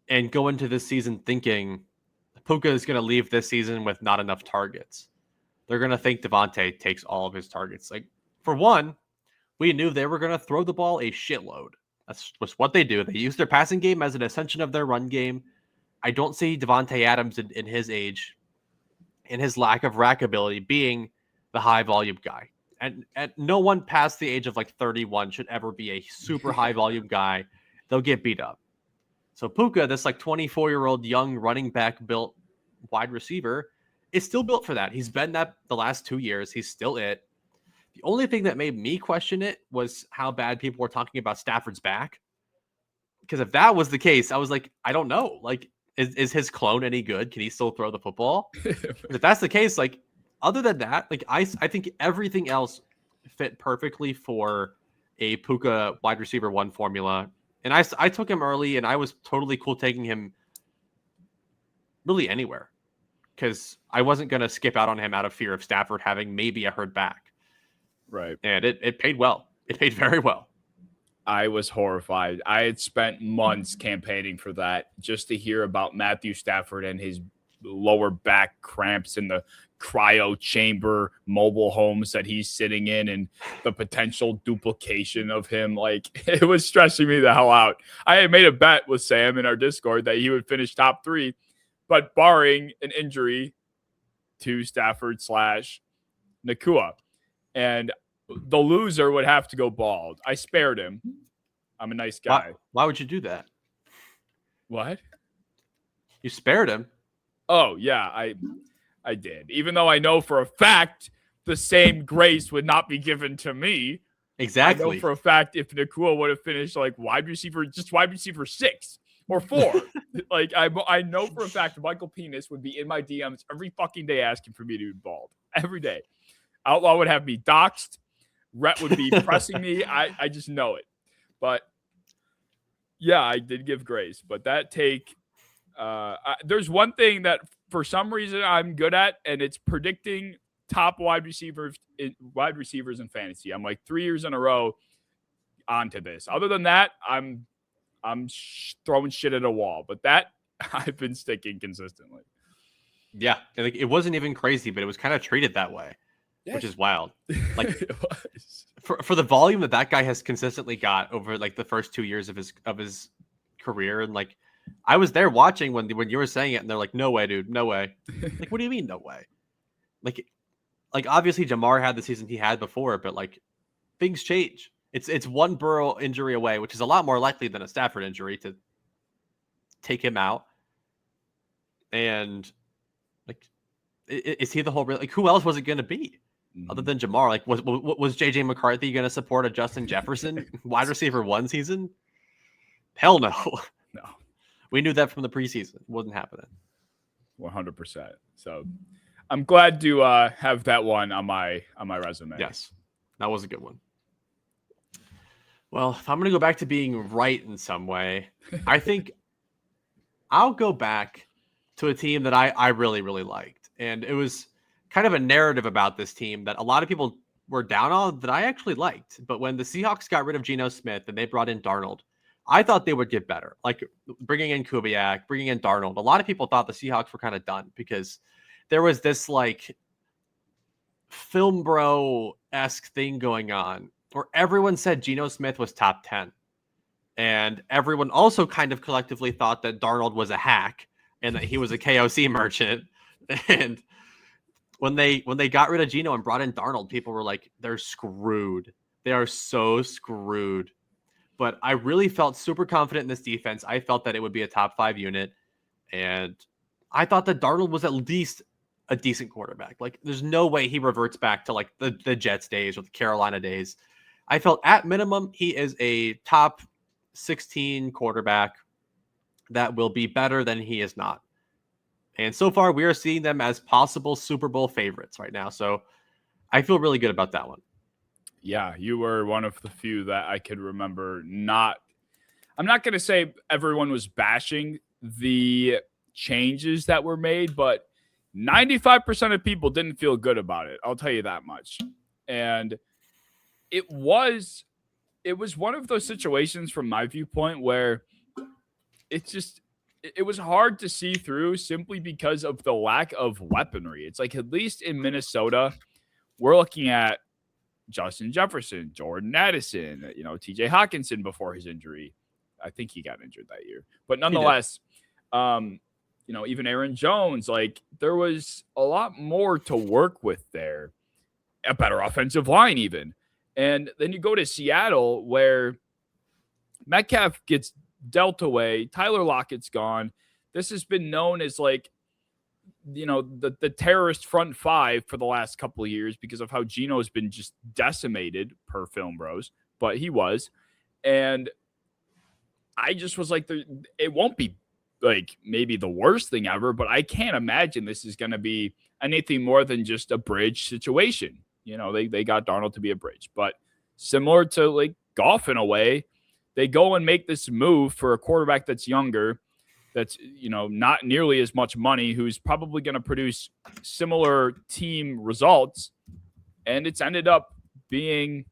and go into this season thinking Puka is going to leave this season with not enough targets. They're going to think Devontae takes all of his targets. Like, for one, we knew they were going to throw the ball a shitload. That's just what they do. They use their passing game as an extension of their run game. I don't see Devontae Adams in his age, in his lack of rack ability, being the high volume guy. And no one past the age of like 31 should ever be a super high volume guy. They'll get beat up. So Puka, this like 24-year-old young running back built wide receiver, is still built for that. He's been that the last 2 years. He's still it. The only thing that made me question it was how bad people were talking about Stafford's back. Because if that was the case, I was like, I don't know. Like, is his clone any good? Can he still throw the football? If that's the case, like, other than that, like I think everything else fit perfectly for a Puka wide receiver one formula. And I took him early, and I was totally cool taking him really anywhere because I wasn't going to skip out on him out of fear of Stafford having maybe a hurt back. Right. And it paid well. It paid very well. I was horrified. I had spent months campaigning for that just to hear about Matthew Stafford and his lower back cramps in the cryo chamber mobile homes that he's sitting in and the potential duplication of him. Like, it was stressing me the hell out. I had made a bet with Sam in our Discord that he would finish top 3, but barring an injury to Stafford / Nacua. And the loser would have to go bald. I spared him. I'm a nice guy. Why would you do that? What? You spared him? Oh, yeah, I did. Even though I know for a fact the same grace would not be given to me. Exactly. I know for a fact if Nacua would have finished like wide receiver 6 or 4. Like, I know for a fact Michael Penis would be in my DMs every fucking day asking for me to be bald. Every day. Outlaw would have me doxxed. Rhett would be pressing me. I just know it. But yeah, I did give grace. But that take, there's one thing that for some reason I'm good at, and it's predicting top wide receivers in fantasy. I'm like 3 years in a row onto this. Other than that, I'm throwing shit at a wall. But that I've been sticking consistently. Yeah, like it wasn't even crazy, but it was kind of treated that way. Yes. Which is wild. Like for the volume that guy has consistently got over like the first 2 years of his career, and like I was there watching when you were saying it, and they're like, "No way, dude, no way." Like, what do you mean, no way? Like obviously Jamar had the season he had before, but like things change. It's one Burrow injury away, which is a lot more likely than a Stafford injury to take him out. And like, is he the whole? Like, who else was it going to be? Other than Jamar, like was JJ McCarthy going to support a Justin Jefferson wide receiver one season? Hell no. No. We knew that from the preseason. It wasn't happening. 100%. So I'm glad to have that one on my resume. Yes, that was a good one. Well, if I'm going to go back to being right in some way, I think I'll go back to a team that I really, really liked. And it was kind of a narrative about this team that a lot of people were down on that I actually liked. But when the Seahawks got rid of Geno Smith and they brought in Darnold, I thought they would get better. Like bringing in Kubiak, bringing in Darnold. A lot of people thought the Seahawks were kind of done because there was this like film bro-esque thing going on where everyone said Geno Smith was top 10. And everyone also kind of collectively thought that Darnold was a hack and that he was a KOC merchant. And when they got rid of Geno and brought in Darnold, people were like, they're screwed. They are so screwed. But I really felt super confident in this defense. I felt that it would be a top 5 unit. And I thought that Darnold was at least a decent quarterback. Like, there's no way he reverts back to like the Jets days or the Carolina days. I felt at minimum he is a top 16 quarterback that will be better than he is not. And so far, we are seeing them as possible Super Bowl favorites right now. So I feel really good about that one. Yeah, you were one of the few that I could remember not. I'm not going to say everyone was bashing the changes that were made, but 95% of people didn't feel good about it. I'll tell you that much. And it was one of those situations from my viewpoint where it was hard to see through simply because of the lack of weaponry. It's like, at least in Minnesota, we're looking at Justin Jefferson, Jordan Addison, TJ Hawkinson before his injury. I think he got injured that year. But nonetheless, even Aaron Jones, like, there was a lot more to work with there. A better offensive line even. And then you go to Seattle where Metcalf gets dealt away. Tyler Lockett's gone. This has been known as like, the terrorist front five for the last couple of years because of how Geno's been just decimated per Film Bros, but he was. And I just was like, it won't be like maybe the worst thing ever, but I can't imagine this is going to be anything more than just a bridge situation. They got Darnold to be a bridge, but similar to like golf in a way, they go and make this move for a quarterback that's younger, that's, not nearly as much money, who's probably going to produce similar team results. And it's ended up being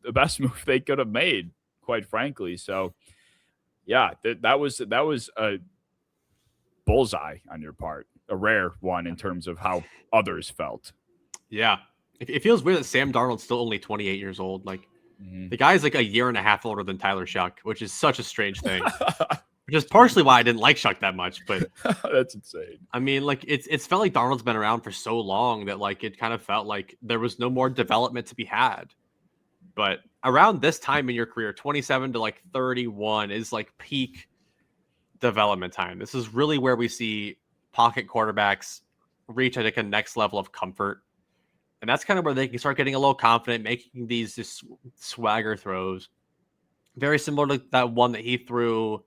the best move they could have made, quite frankly. So yeah, that was a bullseye on your part, a rare one in terms of how others felt. Yeah. It feels weird that Sam Darnold's still only 28 years old. Like, the guy's like a year and a half older than Tyler Shuck, which is such a strange thing. Which is partially why I didn't like Shuck that much. But that's insane. I mean, like, it's felt like Darnold's been around for so long that like it kind of felt like there was no more development to be had. But around this time in your career, 27 to like 31 is like peak development time. This is really where we see pocket quarterbacks reach like a next level of comfort. And that's kind of where they can start getting a little confident, making these just swagger throws. Very similar to that one that he threw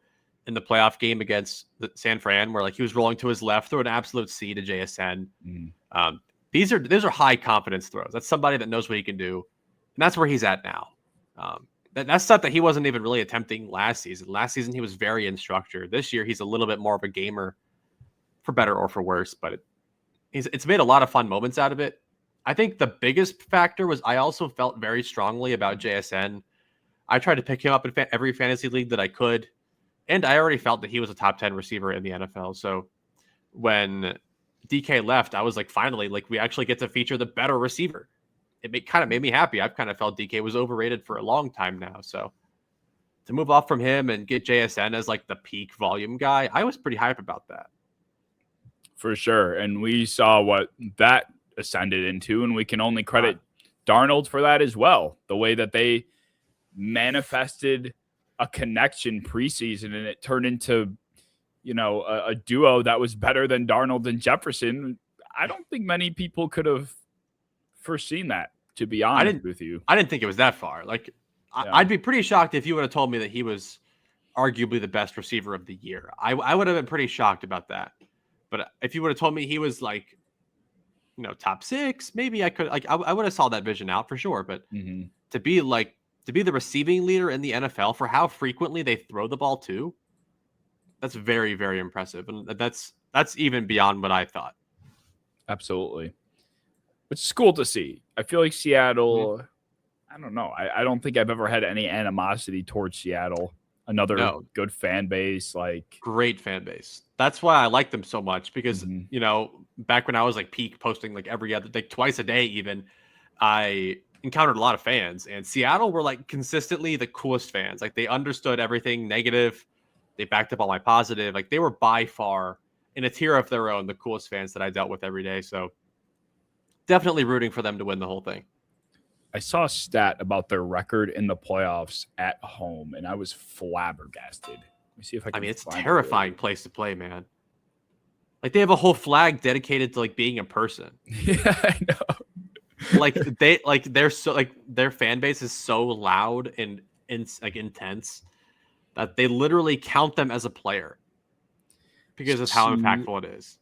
in the playoff game against San Fran, where like he was rolling to his left, threw an absolute C to JSN. These are high confidence throws. That's somebody that knows what he can do. And that's where he's at now. That's stuff that he wasn't even really attempting last season. Last season, he was very instructor. This year, he's a little bit more of a gamer, for better or for worse. But it's made a lot of fun moments out of it. I think the biggest factor was I also felt very strongly about JSN. I tried to pick him up in every fantasy league that I could. And I already felt that he was a top 10 receiver in the NFL. So when DK left, I was like, finally, like, we actually get to feature the better receiver. It kind of made me happy. I've kind of felt DK was overrated for a long time now. So to move off from him and get JSN as like the peak volume guy, I was pretty hype about that. For sure. And we saw what that ascended into, and we can only credit Darnold for that as well. The way that they manifested a connection preseason, and it turned into, a duo that was better than Darnold and Jefferson. I don't think many people could have foreseen that, to be honest with you. I didn't think it was that far. Like, yeah. I'd be pretty shocked if you would have told me that he was arguably the best receiver of the year. I would have been pretty shocked about that. But if you would have told me he was like, top 6, maybe I could, like, I would have saw that vision out for sure. But to be like to be the receiving leader in the NFL for how frequently they throw the ball too. That's very, very impressive. And that's even beyond what I thought. Absolutely. Which is cool to see. I feel like Seattle, I don't know. I don't think I've ever had any animosity towards Seattle. Another good fan base. Like, great fan base. That's why I like them so much because, you know, back when I was like peak posting like every other, like twice a day even, I encountered a lot of fans, and Seattle were like consistently the coolest fans. Like they understood everything negative. They backed up all my positive. Like they were by far in a tier of their own, the coolest fans that I dealt with every day. So definitely rooting for them to win the whole thing. I saw a stat about their record in the playoffs at home, and I was flabbergasted. Let me see if I can. I mean, it's a terrifying place to play, man. Like they have a whole flag dedicated to like being a person. Yeah, I know. They're so like their fan base is so loud and like intense that they literally count them as a player because of how impactful it is.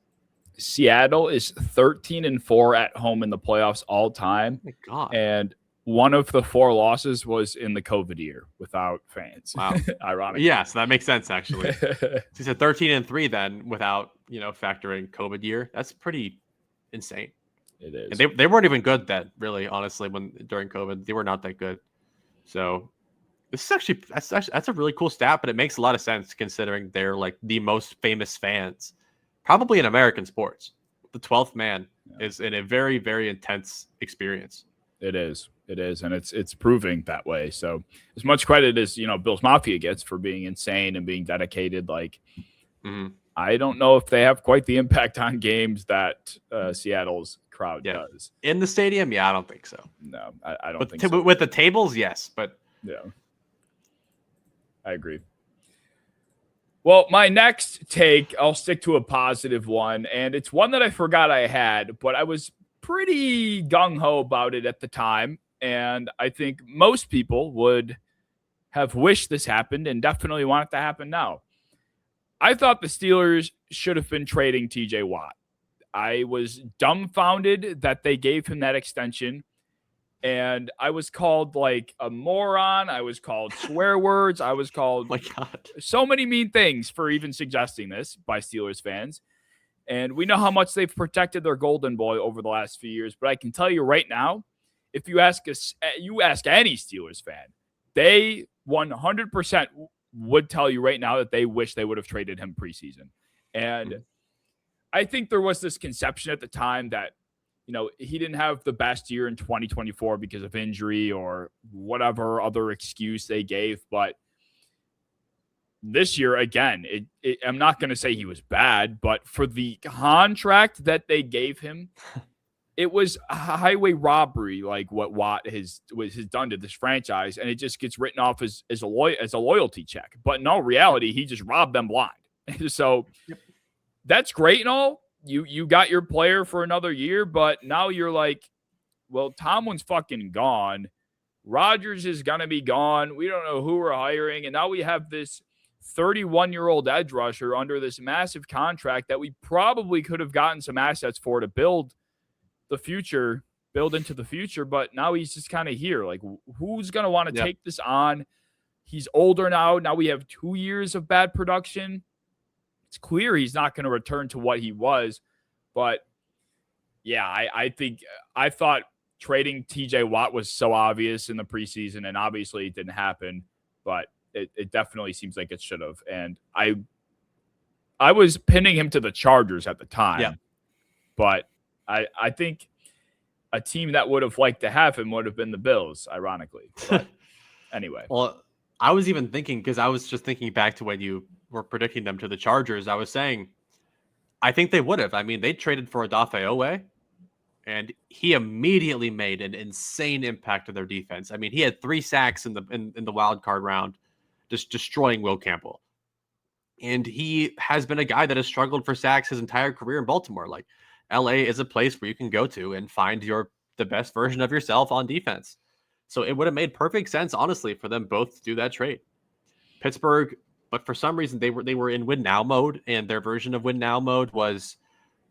Seattle is 13-4 at home in the playoffs all time. Oh my God. And one of the 4 losses was in the COVID year without fans. Wow. Ironic. Yeah, so that makes sense actually. So you said 13-3 then without, you know, factoring COVID year. That's pretty insane. It is. And they weren't even good then, really, honestly, during COVID. They were not that good. So this is that's a really cool stat, but it makes a lot of sense considering they're like the most famous fans, probably in American sports. The 12th man is in a very, very intense experience. It is. It is. And it's proving that way. So as much credit as, you know, Bills Mafia gets for being insane and being dedicated, like I don't know if they have quite the impact on games that Seattle's crowd does. In the stadium, I don't think so. No, I don't think so. With the tables, yes, but yeah, I agree. Well, my next take, I'll stick to a positive one, and it's one that I forgot I had, but I was pretty gung-ho about it at the time, and I think most people would have wished this happened and definitely want it to happen now. I thought the Steelers should have been trading TJ Watt. I was dumbfounded that they gave him that extension, and I was called like a moron. I was called swear words. I was called so many mean things for even suggesting this by Steelers fans. And we know how much they've protected their golden boy over the last few years. But I can tell you right now, if you ask any Steelers fan, they 100% would tell you right now that they wish they would have traded him preseason. And I think there was this conception at the time that, you know, he didn't have the best year in 2024 because of injury or whatever other excuse they gave. But this year, again, I'm not going to say he was bad, but for the contract that they gave him, it was a highway robbery, like what Watt has done to this franchise, and it just gets written off as a loyalty check. But in all reality, he just robbed them blind. So that's great and all. You got your player for another year, but now you're like, well, Tomlin's fucking gone. Rodgers is gonna be gone. We don't know who we're hiring, and now we have this 31-year-old edge rusher under this massive contract that we probably could have gotten some assets for to build into the future, but now he's just kind of here. Like, who's going to want to take this on? He's older now. Now we have 2 years of bad production. It's clear he's not going to return to what he was. But, yeah, I thought trading TJ Watt was so obvious in the preseason, and obviously it didn't happen, but it definitely seems like it should have. And I was pinning him to the Chargers at the time, but I think a team that would have liked to have him would have been the Bills, ironically. But anyway. Well, I was even thinking, because I was just thinking back to when you were predicting them to the Chargers, I was saying, I think they would have. I mean, they traded for Odafe Owe, and he immediately made an insane impact to their defense. I mean, he had 3 sacks in the wild card round, just destroying Will Campbell. And he has been a guy that has struggled for sacks his entire career in Baltimore. Like, LA is a place where you can go to and find the best version of yourself on defense. So it would have made perfect sense, honestly, for them both to do that trade. Pittsburgh, but for some reason they were in win now mode, and their version of win now mode was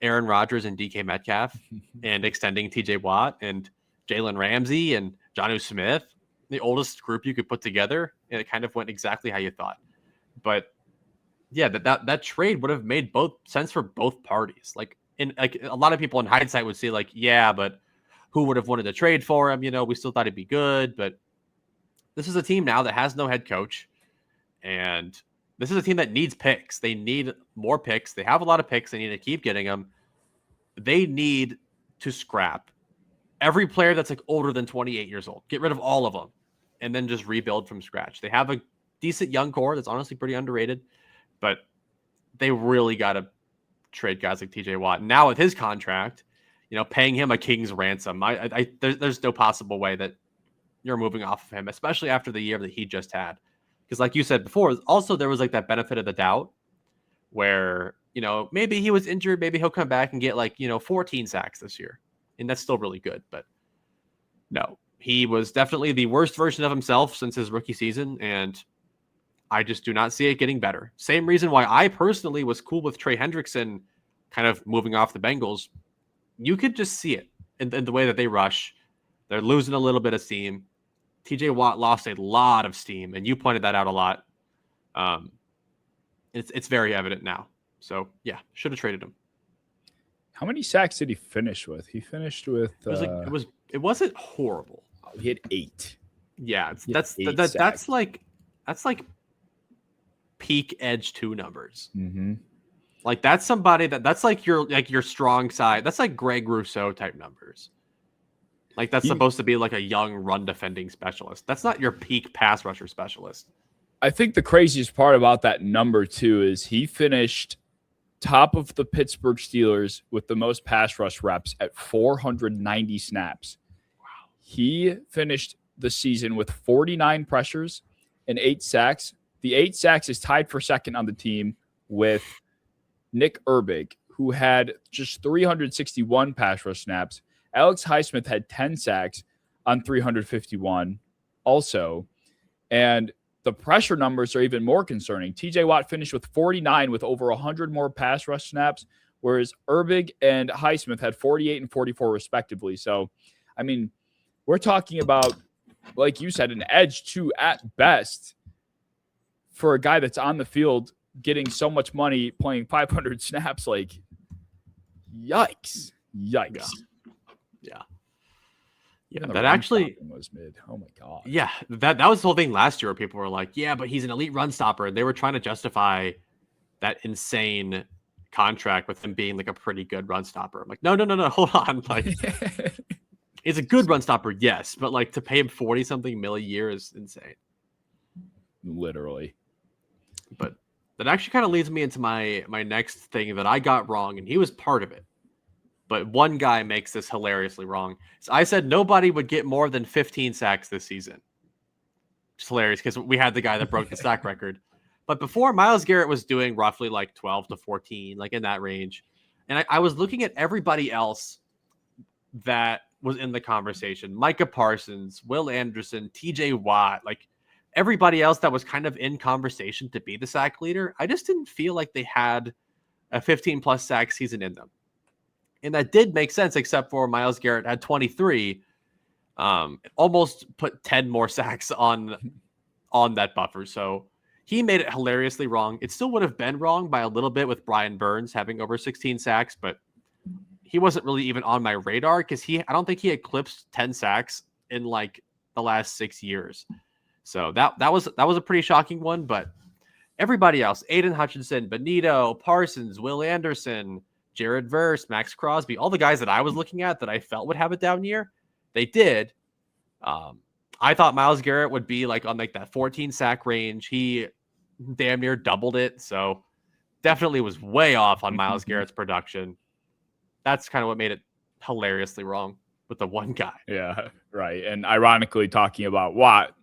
Aaron Rodgers and DK Metcalf and extending TJ Watt and Jalen Ramsey and Jonnu Smith. the oldest group you could put together, and it kind of went exactly how you thought. But yeah, that trade would have made both sense for both parties. Like a lot of people in hindsight would say like, yeah, but who would have wanted to trade for him? We still thought he'd be good, but this is a team now that has no head coach, and this is a team that needs picks. They need more picks. They have a lot of picks. They need to keep getting them. They need to scrap every player that's like older than 28 years old. Get rid of all of them and then just rebuild from scratch. They have a decent young core that's honestly pretty underrated, but they really got to trade guys like TJ Watt. Now with his contract, paying him a king's ransom, there's no possible way that you're moving off of him, especially after the year that he just had. Because like you said before, also there was like that benefit of the doubt where, maybe he was injured, maybe he'll come back and get 14 sacks this year. And that's still really good. But no, he was definitely the worst version of himself since his rookie season. And I just do not see it getting better. Same reason why I personally was cool with Trey Hendrickson kind of moving off the Bengals. You could just see it in the way that they rush. They're losing a little bit of steam. TJ Watt lost a lot of steam, and you pointed that out a lot. It's very evident now. So yeah, should have traded him. How many sacks did he finish with? He finished with it wasn't horrible. He had 8. Yeah, that's like peak edge 2 numbers. Mm-hmm. Like that's somebody that's like your strong side. That's like Greg Rousseau type numbers. Like that's supposed to be like a young run defending specialist. That's not your peak pass rusher specialist. I think the craziest part about that number too is he finished top of the Pittsburgh Steelers with the most pass rush reps at 490 snaps. Wow. He finished the season with 49 pressures and 8 sacks. The 8 sacks is tied for second on the team with Nick Herbig, who had just 361 pass rush snaps. Alex Highsmith had 10 sacks on 351 also. And the pressure numbers are even more concerning. TJ Watt finished with 49 with over 100 more pass rush snaps, whereas Herbig and Highsmith had 48 and 44 respectively. So, I mean, we're talking about, like you said, an edge 2 at best for a guy that's on the field getting so much money playing 500 snaps. Like, yikes. Yeah, that actually was mid. Oh my god. Yeah, that was the whole thing last year where people were like, yeah, but he's an elite run stopper. And they were trying to justify that insane contract with him being like a pretty good run stopper. I'm like, no, hold on. Like, he's a good run stopper, yes, but like to pay him 40-something million a year is insane. Literally. But that actually kind of leads me into my next thing that I got wrong, and he was part of it. But one guy makes this hilariously wrong. So I said nobody would get more than 15 sacks this season. It's hilarious because we had the guy that broke the sack record. But before, Myles Garrett was doing roughly like 12 to 14, like in that range. And I was looking at everybody else that was in the conversation. Micah Parsons, Will Anderson, TJ Watt, like everybody else that was kind of in conversation to be the sack leader. I just didn't feel like they had a 15-plus sack season in them. And that did make sense, except for Myles Garrett had 23, almost put 10 more sacks on that buffer. So he made it hilariously wrong. It still would have been wrong by a little bit with Brian Burns having over 16 sacks, but he wasn't really even on my radar because I don't think he eclipsed 10 sacks in like the last 6 years. So that was a pretty shocking one. But everybody else, Aiden Hutchinson, Benito, Parsons, Will Anderson, Jared Verse, Max Crosby, all the guys that I was looking at that I felt would have a down year, they did. I thought Myles Garrett would be like on like that 14 sack range. He damn near doubled it. So definitely was way off on Myles Garrett's production. That's kind of what made it hilariously wrong with the one guy. Yeah, right. And ironically, talking about Watt,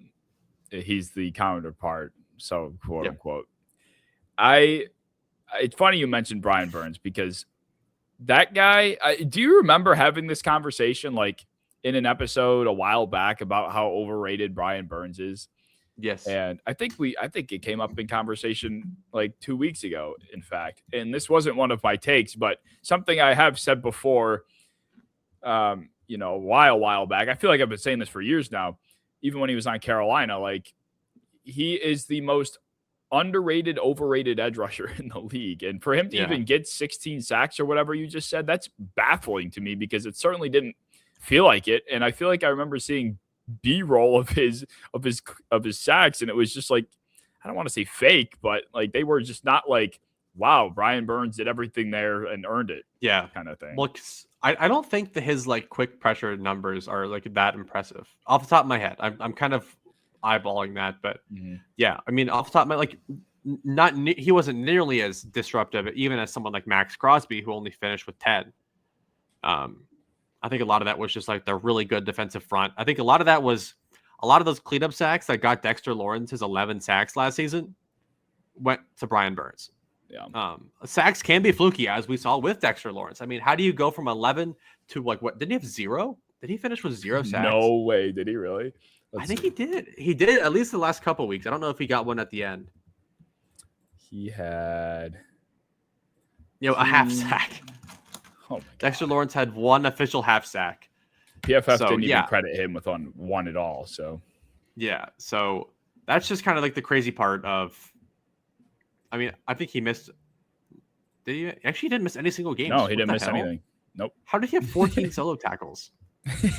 he's the counterpart. So quote unquote. It's funny you mentioned Brian Burns because that guy, do you remember having this conversation like in an episode a while back about how overrated Brian Burns is? Yes. And I think it came up in conversation like 2 weeks ago, in fact. And this wasn't one of my takes, but something I have said before, a while back. I feel like I've been saying this for years now. even when he was on Carolina, like he is the most underrated, overrated edge rusher in the league. And for him to even get 16 sacks or whatever you just said, that's baffling to me because it certainly didn't feel like it. And I feel like I remember seeing B-roll of his sacks, and it was just like, I don't want to say fake, but like they were just not like, wow, Brian Burns did everything there and earned it. Yeah. Kind of thing. Well, I don't think that his like quick pressure numbers are like that impressive. Off the top of my head, I'm kind of eyeballing that, but yeah, I mean, off the top of my like, he wasn't nearly as disruptive, even as someone like Max Crosby, who only finished with 10. I think a lot of that was just like the really good defensive front. I think a lot of that was a lot of those cleanup sacks that got Dexter Lawrence his 11 sacks last season went to Brian Burns. Yeah. Sacks can be fluky, as we saw with Dexter Lawrence. I mean, how do you go from 11 to like what? Did he have 0? Did he finish with 0 sacks? No way. Did he really? I think he did. He did at least the last couple of weeks. I don't know if he got one at the end. He had, a half sack. Oh, Dexter Lawrence had one official half sack. PFF didn't even credit him with one at all. So yeah, so that's just kind of like the crazy part of. I mean, I think he missed. Did he actually didn't miss any single game? No, he didn't miss anything. Nope. How did he have 14 solo tackles?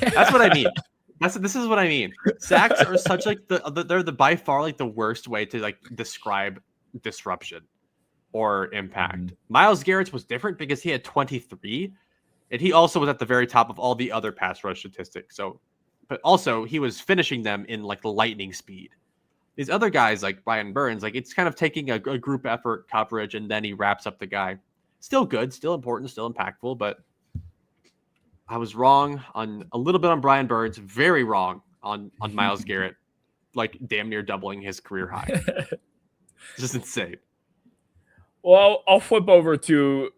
That's what I mean. This is what I mean. Sacks are such like they're by far like the worst way to like describe disruption or impact. Myles Garrett's was different because he had 23, and he also was at the very top of all the other pass rush statistics. So, but also he was finishing them in like lightning speed. These other guys like Brian Burns, like it's kind of taking a group effort coverage and then he wraps up the guy. Still good, still important, still impactful, but I was wrong on a little bit on Brian Burns, very wrong on Myles Garrett, like damn near doubling his career high. It's just insane. Well, I'll flip over to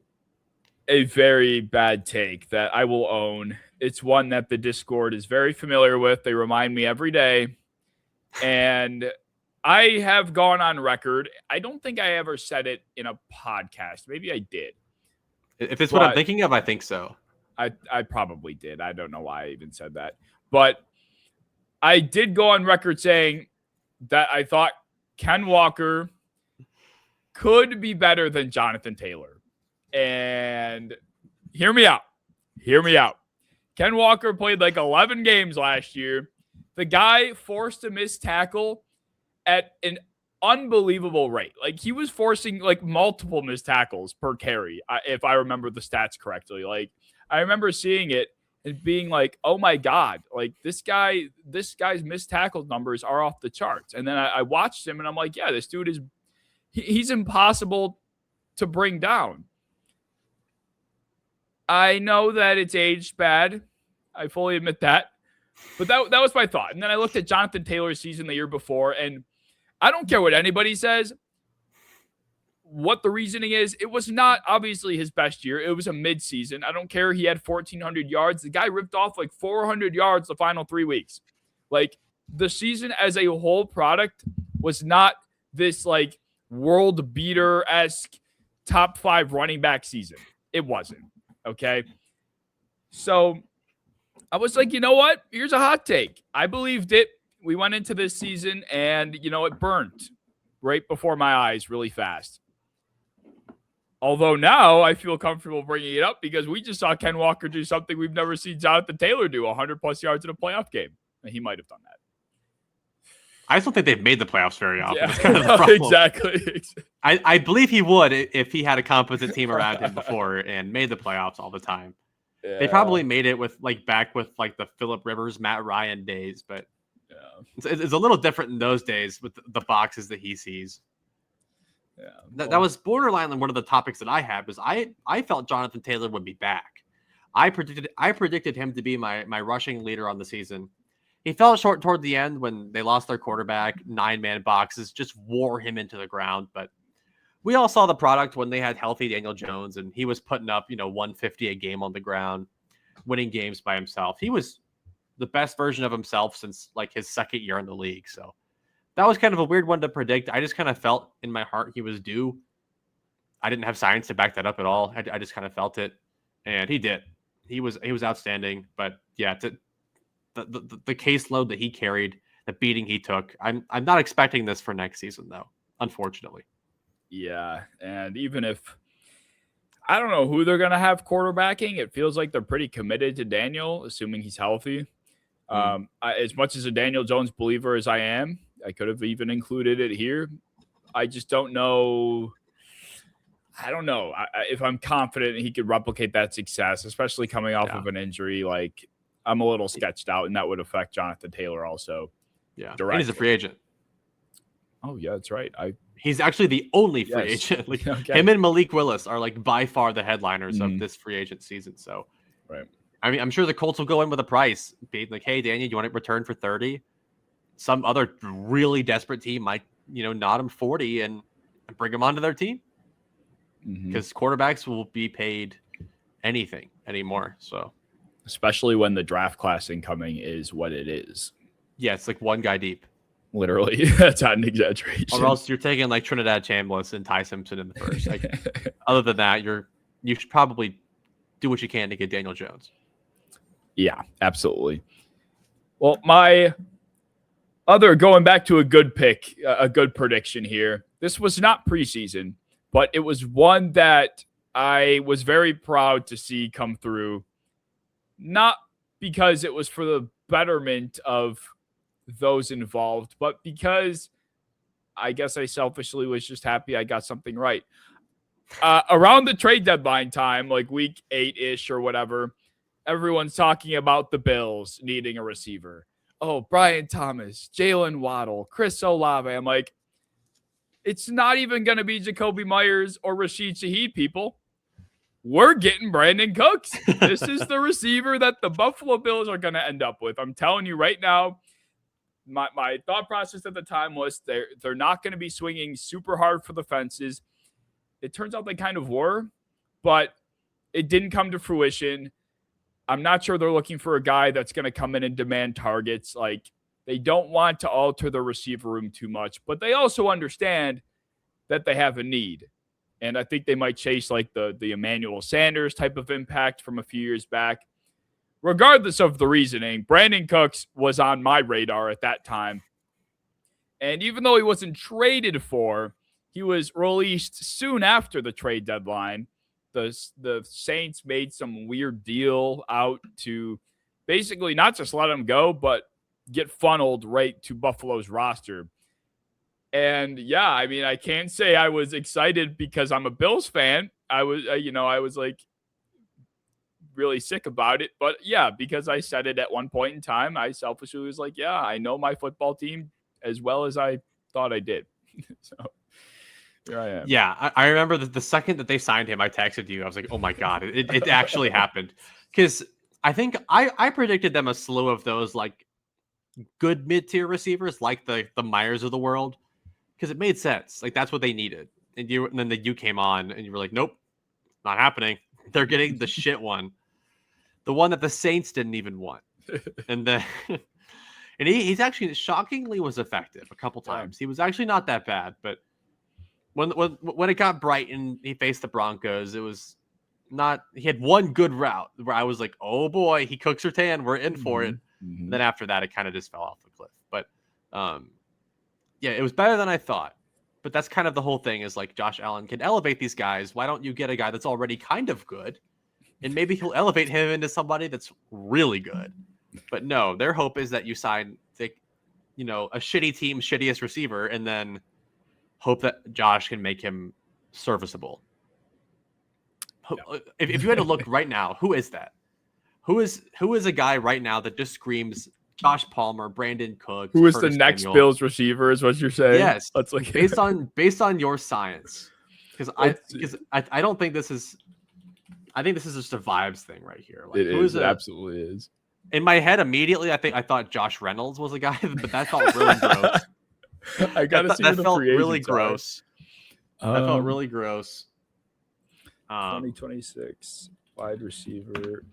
a very bad take that I will own. It's one that the Discord is very familiar with. They remind me every day. And I have gone on record. I don't think I ever said it in a podcast. Maybe I did. If it's what I'm thinking of, I think so. I probably did. I don't know why I even said that. But I did go on record saying that I thought Ken Walker could be better than Jonathan Taylor. And hear me out. Hear me out. Ken Walker played like 11 games last year. The guy forced a missed tackle at an unbelievable rate. Like he was forcing like multiple missed tackles per carry, if I remember the stats correctly. Like I remember seeing it and being like, "Oh my god!" Like this guy's missed tackle numbers are off the charts. And then I watched him and I'm like, "Yeah, this dude is he's impossible to bring down." I know that it's aged bad. I fully admit that. But that was my thought. And then I looked at Jonathan Taylor's season the year before, and I don't care what anybody says, what the reasoning is. It was not obviously his best year. It was a midseason. I don't care. He had 1,400 yards. The guy ripped off like 400 yards the final 3 weeks. Like the season as a whole product was not this like world beater-esque top 5 running back season. It wasn't. Okay. So I was like, you know what? Here's a hot take. I believed it. We went into this season and, it burned right before my eyes really fast. Although now I feel comfortable bringing it up because we just saw Ken Walker do something we've never seen Jonathan Taylor do, 100-plus yards in a playoff game. And he might have done that. I just don't think they've made the playoffs very often. Yeah. That's kind of the problem. Exactly. I believe he would if he had a competent team around him before and made the playoffs all the time. Yeah. They probably made it with back with the Phillip Rivers, Matt Ryan days, but yeah. It's a little different in those days with the boxes that he sees. Yeah, that was borderline one of the topics that I had was I felt Jonathan Taylor would be back. I predicted him to be my rushing leader on the season. He fell short toward the end when they lost their quarterback. 9-man boxes just wore him into the ground, but we all saw the product when they had healthy Daniel Jones, and he was putting up, 150 a game on the ground, winning games by himself. He was the best version of himself since his second year in the league. So that was kind of a weird one to predict. I just kind of felt in my heart he was due. I didn't have science to back that up at all. I just kind of felt it, and he did. He was outstanding. But yeah, the caseload that he carried the beating he took. I'm not expecting this for next season though, unfortunately. Yeah, and even if I don't know who they're going to have quarterbacking, it feels like they're pretty committed to Daniel, assuming he's healthy. As much as a Daniel Jones believer as I am, I could have even included it here. I just don't know. I don't know if I'm confident he could replicate that success, especially coming off of an injury. Like, I'm a little sketched out, and that would affect Jonathan Taylor also. Yeah, and he's a free agent. Oh, yeah, that's right. He's actually the only free agent. Like, him and Malik Willis are like by far the headliners of this free agent season. So, right. I mean, I'm sure the Colts will go in with a price, being like, "Hey, Daniel, you want to return for 30?" Some other really desperate team might, nod him 40 and bring him onto their team, because quarterbacks will be paid anything anymore. So, especially when the draft class incoming is what it is. Yeah, it's like one guy deep. Literally, that's not an exaggeration. Or else you're taking like Trinidad Chambliss and Ty Simpson in the first. Like, other than that, you should probably do what you can to get Daniel Jones. Yeah, absolutely. Well, my other going back to a good pick, a good prediction here. This was not preseason, but it was one that I was very proud to see come through. Not because it was for the betterment of those involved, but because I guess I selfishly was just happy I got something right. Around the trade deadline time, like week 8-ish or whatever, everyone's talking about the Bills needing a receiver. Oh, Brian Thomas, Jalen Waddle, Chris Olave. I'm like, it's not even going to be Jacoby Myers or Rashid Shaheed, people. We're getting Brandon Cooks. This is the receiver that the Buffalo Bills are going to end up with. I'm telling you right now, my thought process at the time was they're not going to be swinging super hard for the fences. It turns out they kind of were, but it didn't come to fruition. I'm not sure they're looking for a guy that's going to come in and demand targets. Like, they don't want to alter the receiver room too much, but they also understand that they have a need. And I think they might chase like the Emmanuel Sanders type of impact from a few years back. Regardless of the reasoning, Brandon Cooks was on my radar at that time. And even though he wasn't traded for, he was released soon after the trade deadline. The Saints made some weird deal out to basically not just let him go, but get funneled right to Buffalo's roster. And yeah, I mean, I can't say I was excited because I'm a Bills fan. I was like really sick about it. But yeah, because I said it at one point in time, I selfishly was like, yeah, I know my football team as well as I thought I did. So here I am. Yeah, I remember the second that they signed him, I texted you. I was like, oh my God, it actually happened. Because I think I predicted them a slew of those like good mid-tier receivers like the Myers of the world. Because it made sense. Like, that's what they needed. And then you came on and you were like, nope, not happening. They're getting the shit one. The one that the Saints didn't even want. And then and he's actually shockingly was effective a couple times. He was actually not that bad, but when it got bright and he faced the Broncos, it was not. He had one good route where I was like, oh boy, he cooks her tan. We're in for it. And then after that, it kind of just fell off the cliff. But yeah, it was better than I thought. But that's kind of the whole thing is like Josh Allen can elevate these guys. Why don't you get a guy that's already kind of good? And maybe he'll elevate him into somebody that's really good. But no, their hope is that you sign a shitty team's shittiest receiver and then hope that Josh can make him serviceable. Yeah. If you had to look right now, who is that? Who is a guy right now that just screams Josh Palmer, Brandon Cooks? Who is the next Bills receiver? Is what you're saying? Yes. Let's look based on your science, because I don't think this is. I think this is just a vibes thing right here. Like, it absolutely is. In my head, immediately, I thought Josh Reynolds was a guy, but that felt really gross. I gotta see that felt really gross. That felt really gross. 2026 wide receiver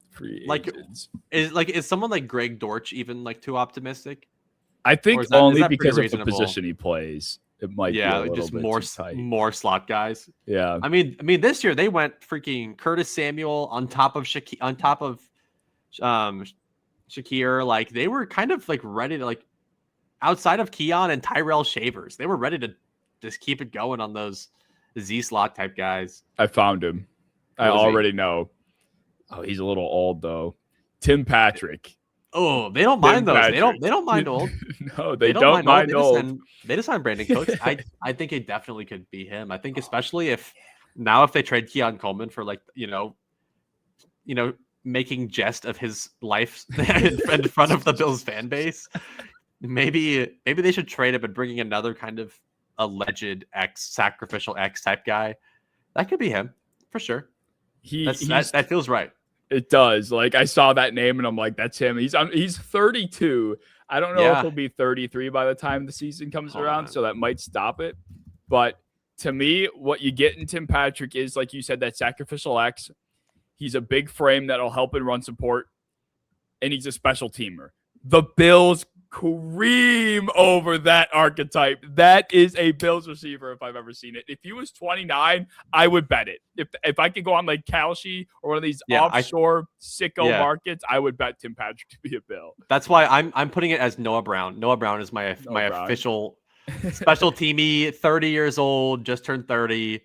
free agents. Is someone like Greg Dortch even like too optimistic? I think only because of the position he plays. It might be a little just bit more slot guys. Yeah. I mean this year they went freaking Curtis Samuel on top of Shakir. Like, they were kind of like ready to like outside of Keon and Tyrell Shavers, they were ready to just keep it going on those Z slot type guys. I found him. I already know. Oh, he's a little old though. Tim Patrick. Oh, they don't mind those. They don't mind old. No, they don't mind old. They just signed Brandon Cooks. I think it definitely could be him. I think especially if they trade Keon Coleman for like, making jest of his life in front of the Bills fan base. Maybe they should trade him and bring in another kind of alleged sacrificial X type guy. That could be him for sure. That feels right. It does. Like I saw that name and I'm like, that's him. He's 32. I don't know if he'll be 33 by the time the season comes around, so that might stop it. But to me, what you get in Tim Patrick is, like you said, that sacrificial X. He's a big frame that'll help in run support, and he's a special teamer. The Bills cream over that archetype. That is a Bills receiver if I've ever seen it. If he was 29, I would bet it. If I could go on like Kalshi or one of these offshore sicko markets, I would bet Tim Patrick to be a Bill. That's why I'm putting it as Noah Brown. Noah Brown is my official special teamy, 30 years old, just turned 30.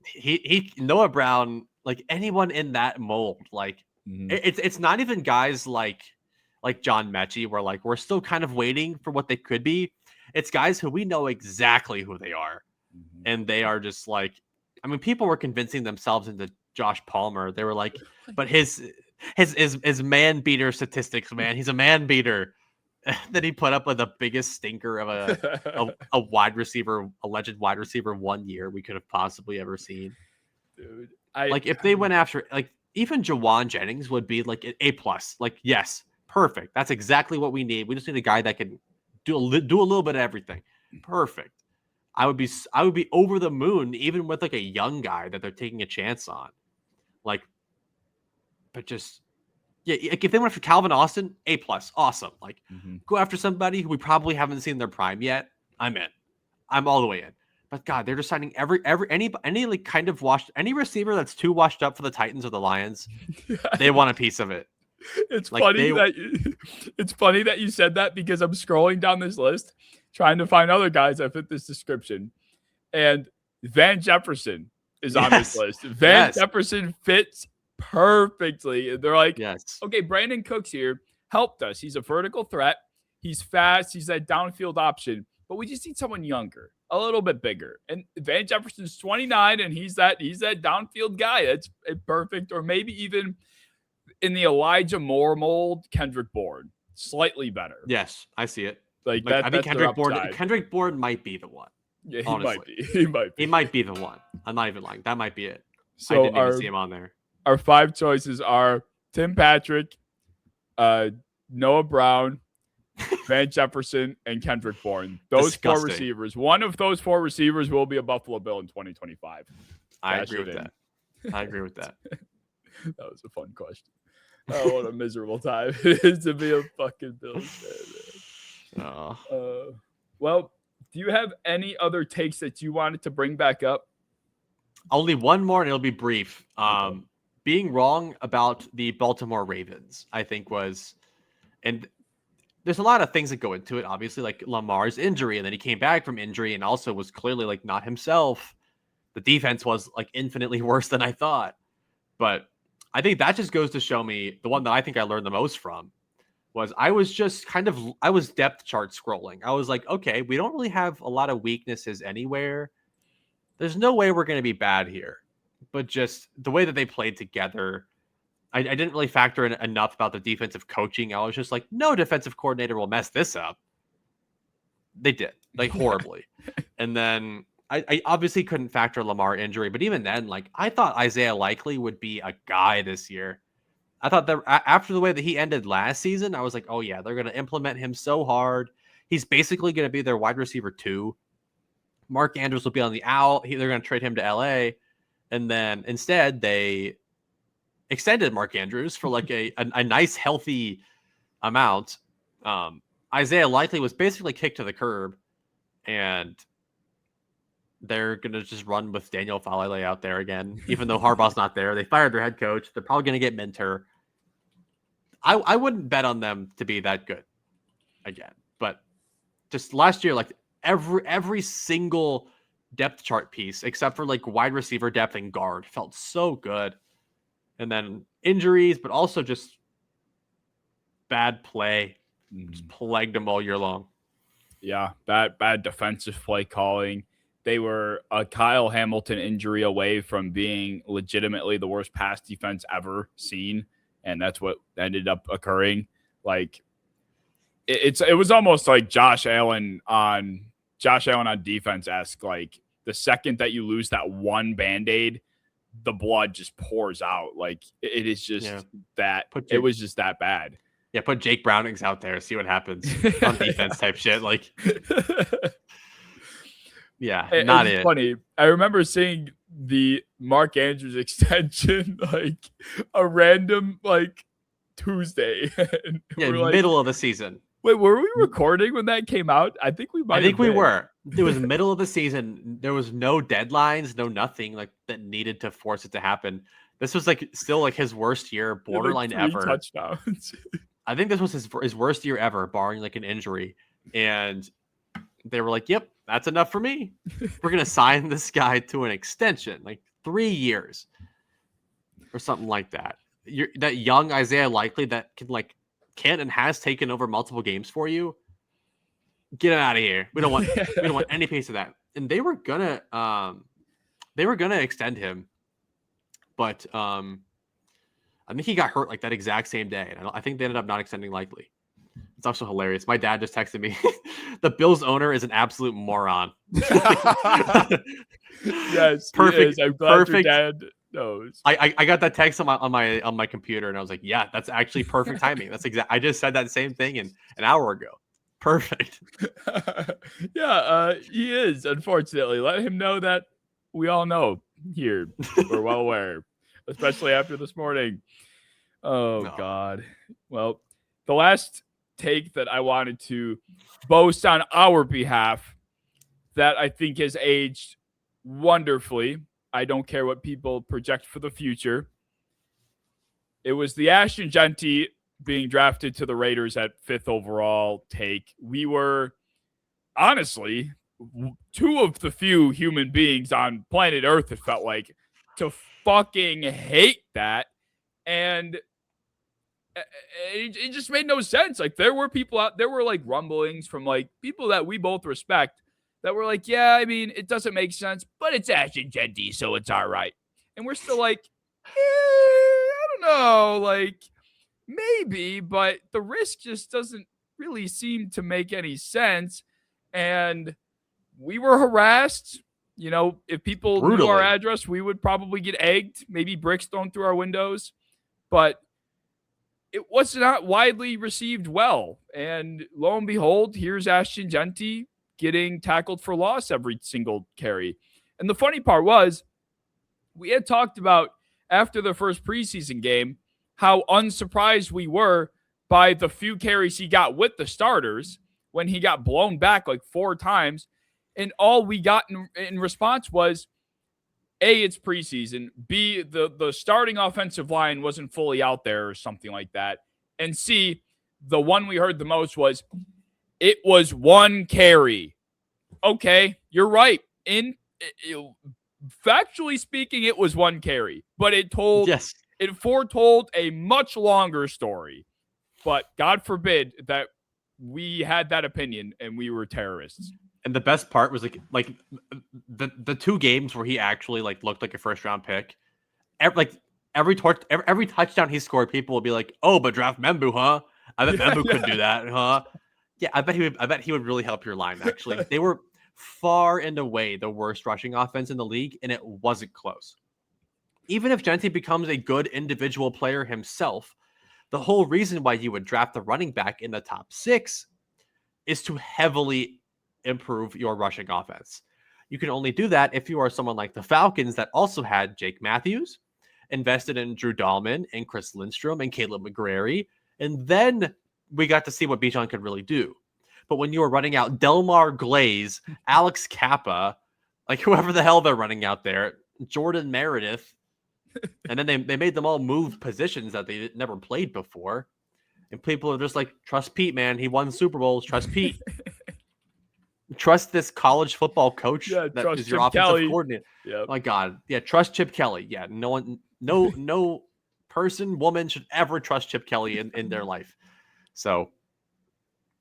He Noah Brown, like anyone in that mold, like it's not even guys like John Mechie, where like we're still kind of waiting for what they could be. It's guys who we know exactly who they are. And they are just like, I mean, people were convincing themselves into Josh Palmer. They were like, but his man beater statistics, man, he's a man beater. That he put up with the biggest stinker of a wide receiver, alleged wide receiver 1 year we could have possibly ever seen. Dude, if they went after, like, even Jawan Jennings would be like an A+. Like, yes, perfect. That's exactly what we need. We just need a guy that can do a little bit of everything. Perfect. I would be over the moon, even with like a young guy that they're taking a chance on. Like, but just, yeah, like if they went after Calvin Austin, A+, awesome. Like, go after somebody who we probably haven't seen their prime yet. I'm in. I'm all the way in. But God, they're just signing any like kind of any receiver that's too washed up for the Titans or the Lions. They want a piece of it. It's like funny that you said that, because I'm scrolling down this list trying to find other guys that fit this description, and Van Jefferson is on this list. Van Jefferson fits perfectly. They're like, okay, Brandon Cooks here helped us. He's a vertical threat. He's fast. He's that downfield option, but we just need someone younger, a little bit bigger. And Van Jefferson's 29, and he's that downfield guy. That's perfect. Or maybe even in the Elijah Moore mold, Kendrick Bourne, slightly better. Yes, I see it. Like that, I think Kendrick Bourne might be the one. Yeah, honestly. He might be the one. I'm not even lying. That might be it. So I didn't even see him on there. Our 5 choices are Tim Patrick, Noah Brown, Van Jefferson, and Kendrick Bourne. Those 4 receivers. One of those 4 receivers will be a Buffalo Bill in 2025. I agree with that. That was a fun question. Oh, what a miserable time it is to be a fucking Bills fan, man. Well, do you have any other takes that you wanted to bring back up? Only one more, and it'll be brief. Being wrong about the Baltimore Ravens, I think and there's a lot of things that go into it, obviously, like Lamar's injury, and then he came back from injury and also was clearly like not himself. The defense was like infinitely worse than I thought. But I think that just goes to show me, the one that I think I learned the most from was I was depth chart scrolling. I was like, okay, we don't really have a lot of weaknesses anywhere. There's no way we're going to be bad here. But just the way that they played together, I didn't really factor in enough about the defensive coaching. I was just like, no defensive coordinator will mess this up. They did, like, horribly. And then I obviously couldn't factor Lamar injury, but even then, like, I thought Isaiah Likely would be a guy this year. I thought that after the way that he ended last season, I was like, oh yeah, they're going to implement him so hard. He's basically going to be their wide receiver 2. Mark Andrews will be on the out. They're going to trade him to LA. And then instead they extended Mark Andrews for like a nice, healthy amount. Isaiah Likely was basically kicked to the curb, and they're going to just run with Daniel Falele out there again, even though Harbaugh's not there. They fired their head coach. They're probably going to get Minter. I wouldn't bet on them to be that good again, but just last year, like every single depth chart piece except for like wide receiver depth and guard felt so good. And then injuries, but also just bad play just plagued them all year long. Yeah, bad defensive play calling. They were a Kyle Hamilton injury away from being legitimately the worst pass defense ever seen, and that's what ended up occurring. Like it was almost like Josh Allen on defense-esque. Like the second that you lose that one Band-Aid, the blood just pours out. Like it is just it was just that bad. Yeah, put Jake Brownings out there, see what happens on defense type shit. Like, yeah, it's funny. I remember seeing the Mark Andrews extension like a random like Tuesday. Middle of the season. Wait, were we recording when that came out? I think we might. I think we were. It was middle of the season. There was no deadlines, no nothing like that needed to force it to happen. This was like still like his worst year, borderline like 3 ever. Touchdowns. I think this was his worst year ever, barring like an injury. And they were like, "Yep, that's enough for me. We're gonna sign this guy to an extension, like 3 years or something like that." That young Isaiah Likely that can and has taken over multiple games for you. Get him out of here. We don't want any piece of that. And they were gonna extend him, but I think he got hurt like that exact same day, and I think they ended up not extending Likely. It's also hilarious. My dad just texted me, the Bills owner is an absolute moron. Yes, perfect. I'm glad your dad knows. I got that text on my computer, and I was like, yeah, that's actually perfect timing. That's I just said that same thing an hour ago. Perfect. Yeah, he is, unfortunately. Let him know that we all know here. We're well aware, especially after this morning. Oh, no. God. Well, the last take that I wanted to boast on our behalf that I think has aged wonderfully. I don't care what people project for the future. It was the Ashton Genty being drafted to the Raiders at 5th overall take. We were, honestly, 2 of the few human beings on planet Earth, it felt like, to fucking hate that. And it just made no sense. Like, there were people out there, were like rumblings from like people that we both respect that were like, yeah, I mean, it doesn't make sense, but it's Ashton Genty, so it's all right. And we're still like, I don't know, like maybe, but the risk just doesn't really seem to make any sense. And we were harassed. You know, if people knew our address, we would probably get egged, maybe bricks thrown through our windows. But it was not widely received well. And lo and behold, here's Ashton Genty getting tackled for loss every single carry. And the funny part was, we had talked about after the first preseason game how unsurprised we were by the few carries he got with the starters when he got blown back like 4 times. And all we got in response was, A, it's preseason. B, the starting offensive line wasn't fully out there or something like that. And C, the one we heard the most was, it was 1 carry. Okay, you're right. Factually speaking, it was 1 carry. But it foretold a much longer story. But God forbid that we had that opinion and we were terrorists. And the best part was like the 2 games where he actually like looked like a first round pick. Every touchdown he scored, people will be like, "Oh, but draft Membu, huh? I bet Membu could do that, huh?" Yeah, I bet he would really help your line. Actually, they were far and away the worst rushing offense in the league, and it wasn't close. Even if Genty becomes a good individual player himself, the whole reason why you would draft the running back in the top 6 is to heavily improve your rushing offense. You can only do that if you are someone like the Falcons that also had Jake Matthews, invested in Drew Dahlman and Chris Lindstrom and Caleb McGrary, and then we got to see what Bijan could really do. But when you were running out Delmar Glaze, Alex Kappa, like whoever the hell they're running out there, Jordan Meredith, and then they made them all move positions that they never played before. And people are just like, trust Pete, man. He won Super Bowls. Trust Pete. trust this college football coach that trust is your Chip offensive Kelly. coordinator. Yep. My God, yeah, trust Chip Kelly. Yeah, no person, woman should ever trust Chip Kelly in their life. So,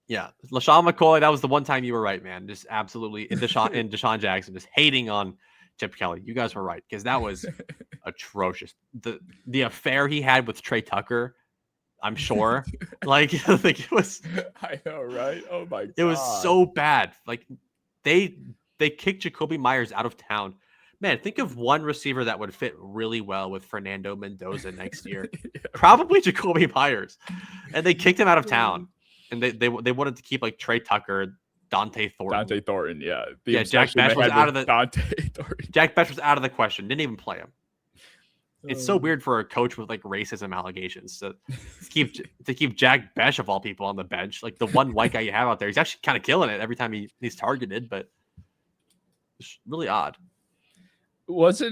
yeah, LaShawn McCoy, that was the one time you were right, man. Just absolutely, and Deshaun Jackson just hating on Chip Kelly. You guys were right because that was atrocious. The affair he had with Trey Tucker, I'm sure, like it was. I know, right? Oh my god, it was so bad. Like they kicked Jacoby Myers out of town. Man, think of one receiver that would fit really well with Fernando Mendoza next year. Probably Jacoby Myers. And they kicked him out of town. And they wanted to keep like Trey Tucker, Dante Thornton. Yeah. Jack Bech was out of the Dante Thornton. Jack Bech was out of the question. Didn't even play him. It's so weird for a coach with like racism allegations to keep Jack Bech of all people on the bench. Like the one white guy you have out there, he's actually kind of killing it every time he's targeted, but it's really odd.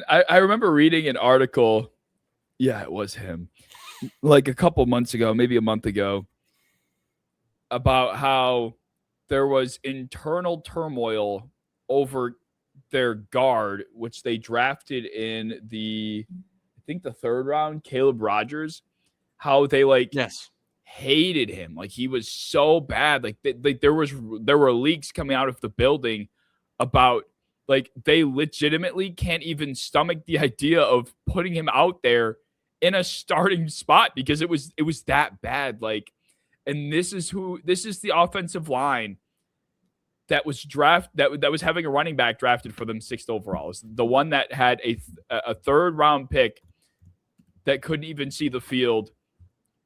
I remember reading an article. Yeah, it was him. Like a couple months ago, maybe a month ago, about how there was internal turmoil over their guard, which they drafted in the third round, Caleb Rogers, how they hated him. Like he was so bad. Like there were leaks coming out of the building about like they legitimately can't even stomach the idea of putting him out there in a starting spot because it was that bad. Like, and this is the offensive line that was that was having a running back drafted for them 6th overall. It's the one that had a third round pick that couldn't even see the field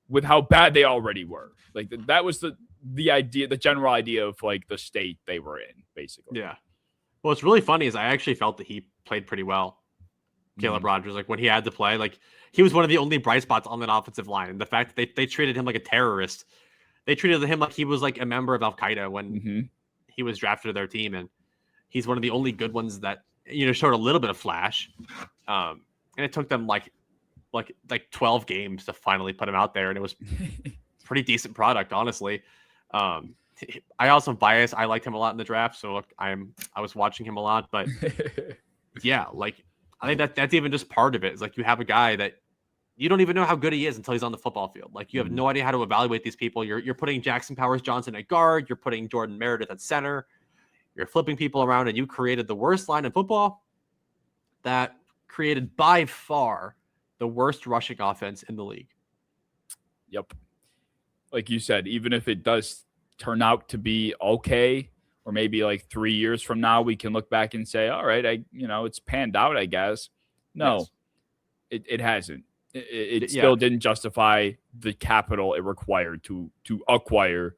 with how bad they already were. Like that was the idea, the general idea of like the state they were in, basically. Yeah. Well, what's really funny is I actually felt that he played pretty well. Caleb Rogers, like when he had to play, like he was one of the only bright spots on that offensive line. And the fact that they treated him like a terrorist, they treated him like he was like a member of Al Qaeda when he was drafted to their team, and he's one of the only good ones that showed a little bit of flash. And it took them like 12 games to finally put him out there, and it was pretty decent product, honestly. I also biased. I liked him a lot in the draft, so look, I was watching him a lot, but yeah, like I think that's even just part of it. It's like you have a guy that you don't even know how good he is until he's on the football field. Like you have no idea how to evaluate these people. You're putting Jackson Powers Johnson at guard. You're putting Jordan Meredith at center. You're flipping people around, and you created the worst line in football that created by far the worst rushing offense in the league. Yep. Like you said, even if it does turn out to be okay, or maybe like 3 years from now, we can look back and say, all right, it's panned out, I guess. No, yes. It hasn't. It still didn't justify the capital it required to acquire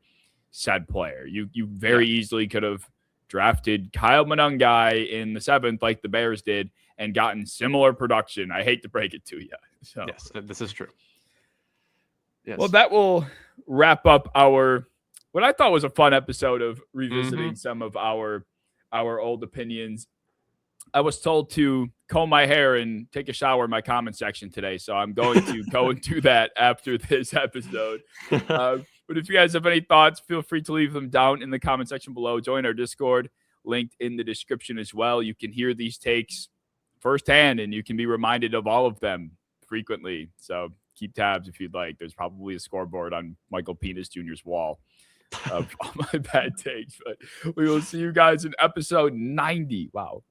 said player. You very easily could have drafted Kyle Monangai in the 7th like the Bears did and gotten similar production. I hate to break it to you. So yes, this is true. Yes. Well, that will wrap up what I thought was a fun episode of revisiting some of our old opinions. I was told to comb my hair and take a shower in my comment section today, so I'm going to go and do that after this episode. But if you guys have any thoughts, feel free to leave them down in the comment section below. Join our Discord, linked in the description as well. You can hear these takes firsthand, and you can be reminded of all of them frequently. So keep tabs if you'd like. There's probably a scoreboard on Michael Penis Jr.'s wall of all my bad takes. But we will see you guys in episode 90. Wow.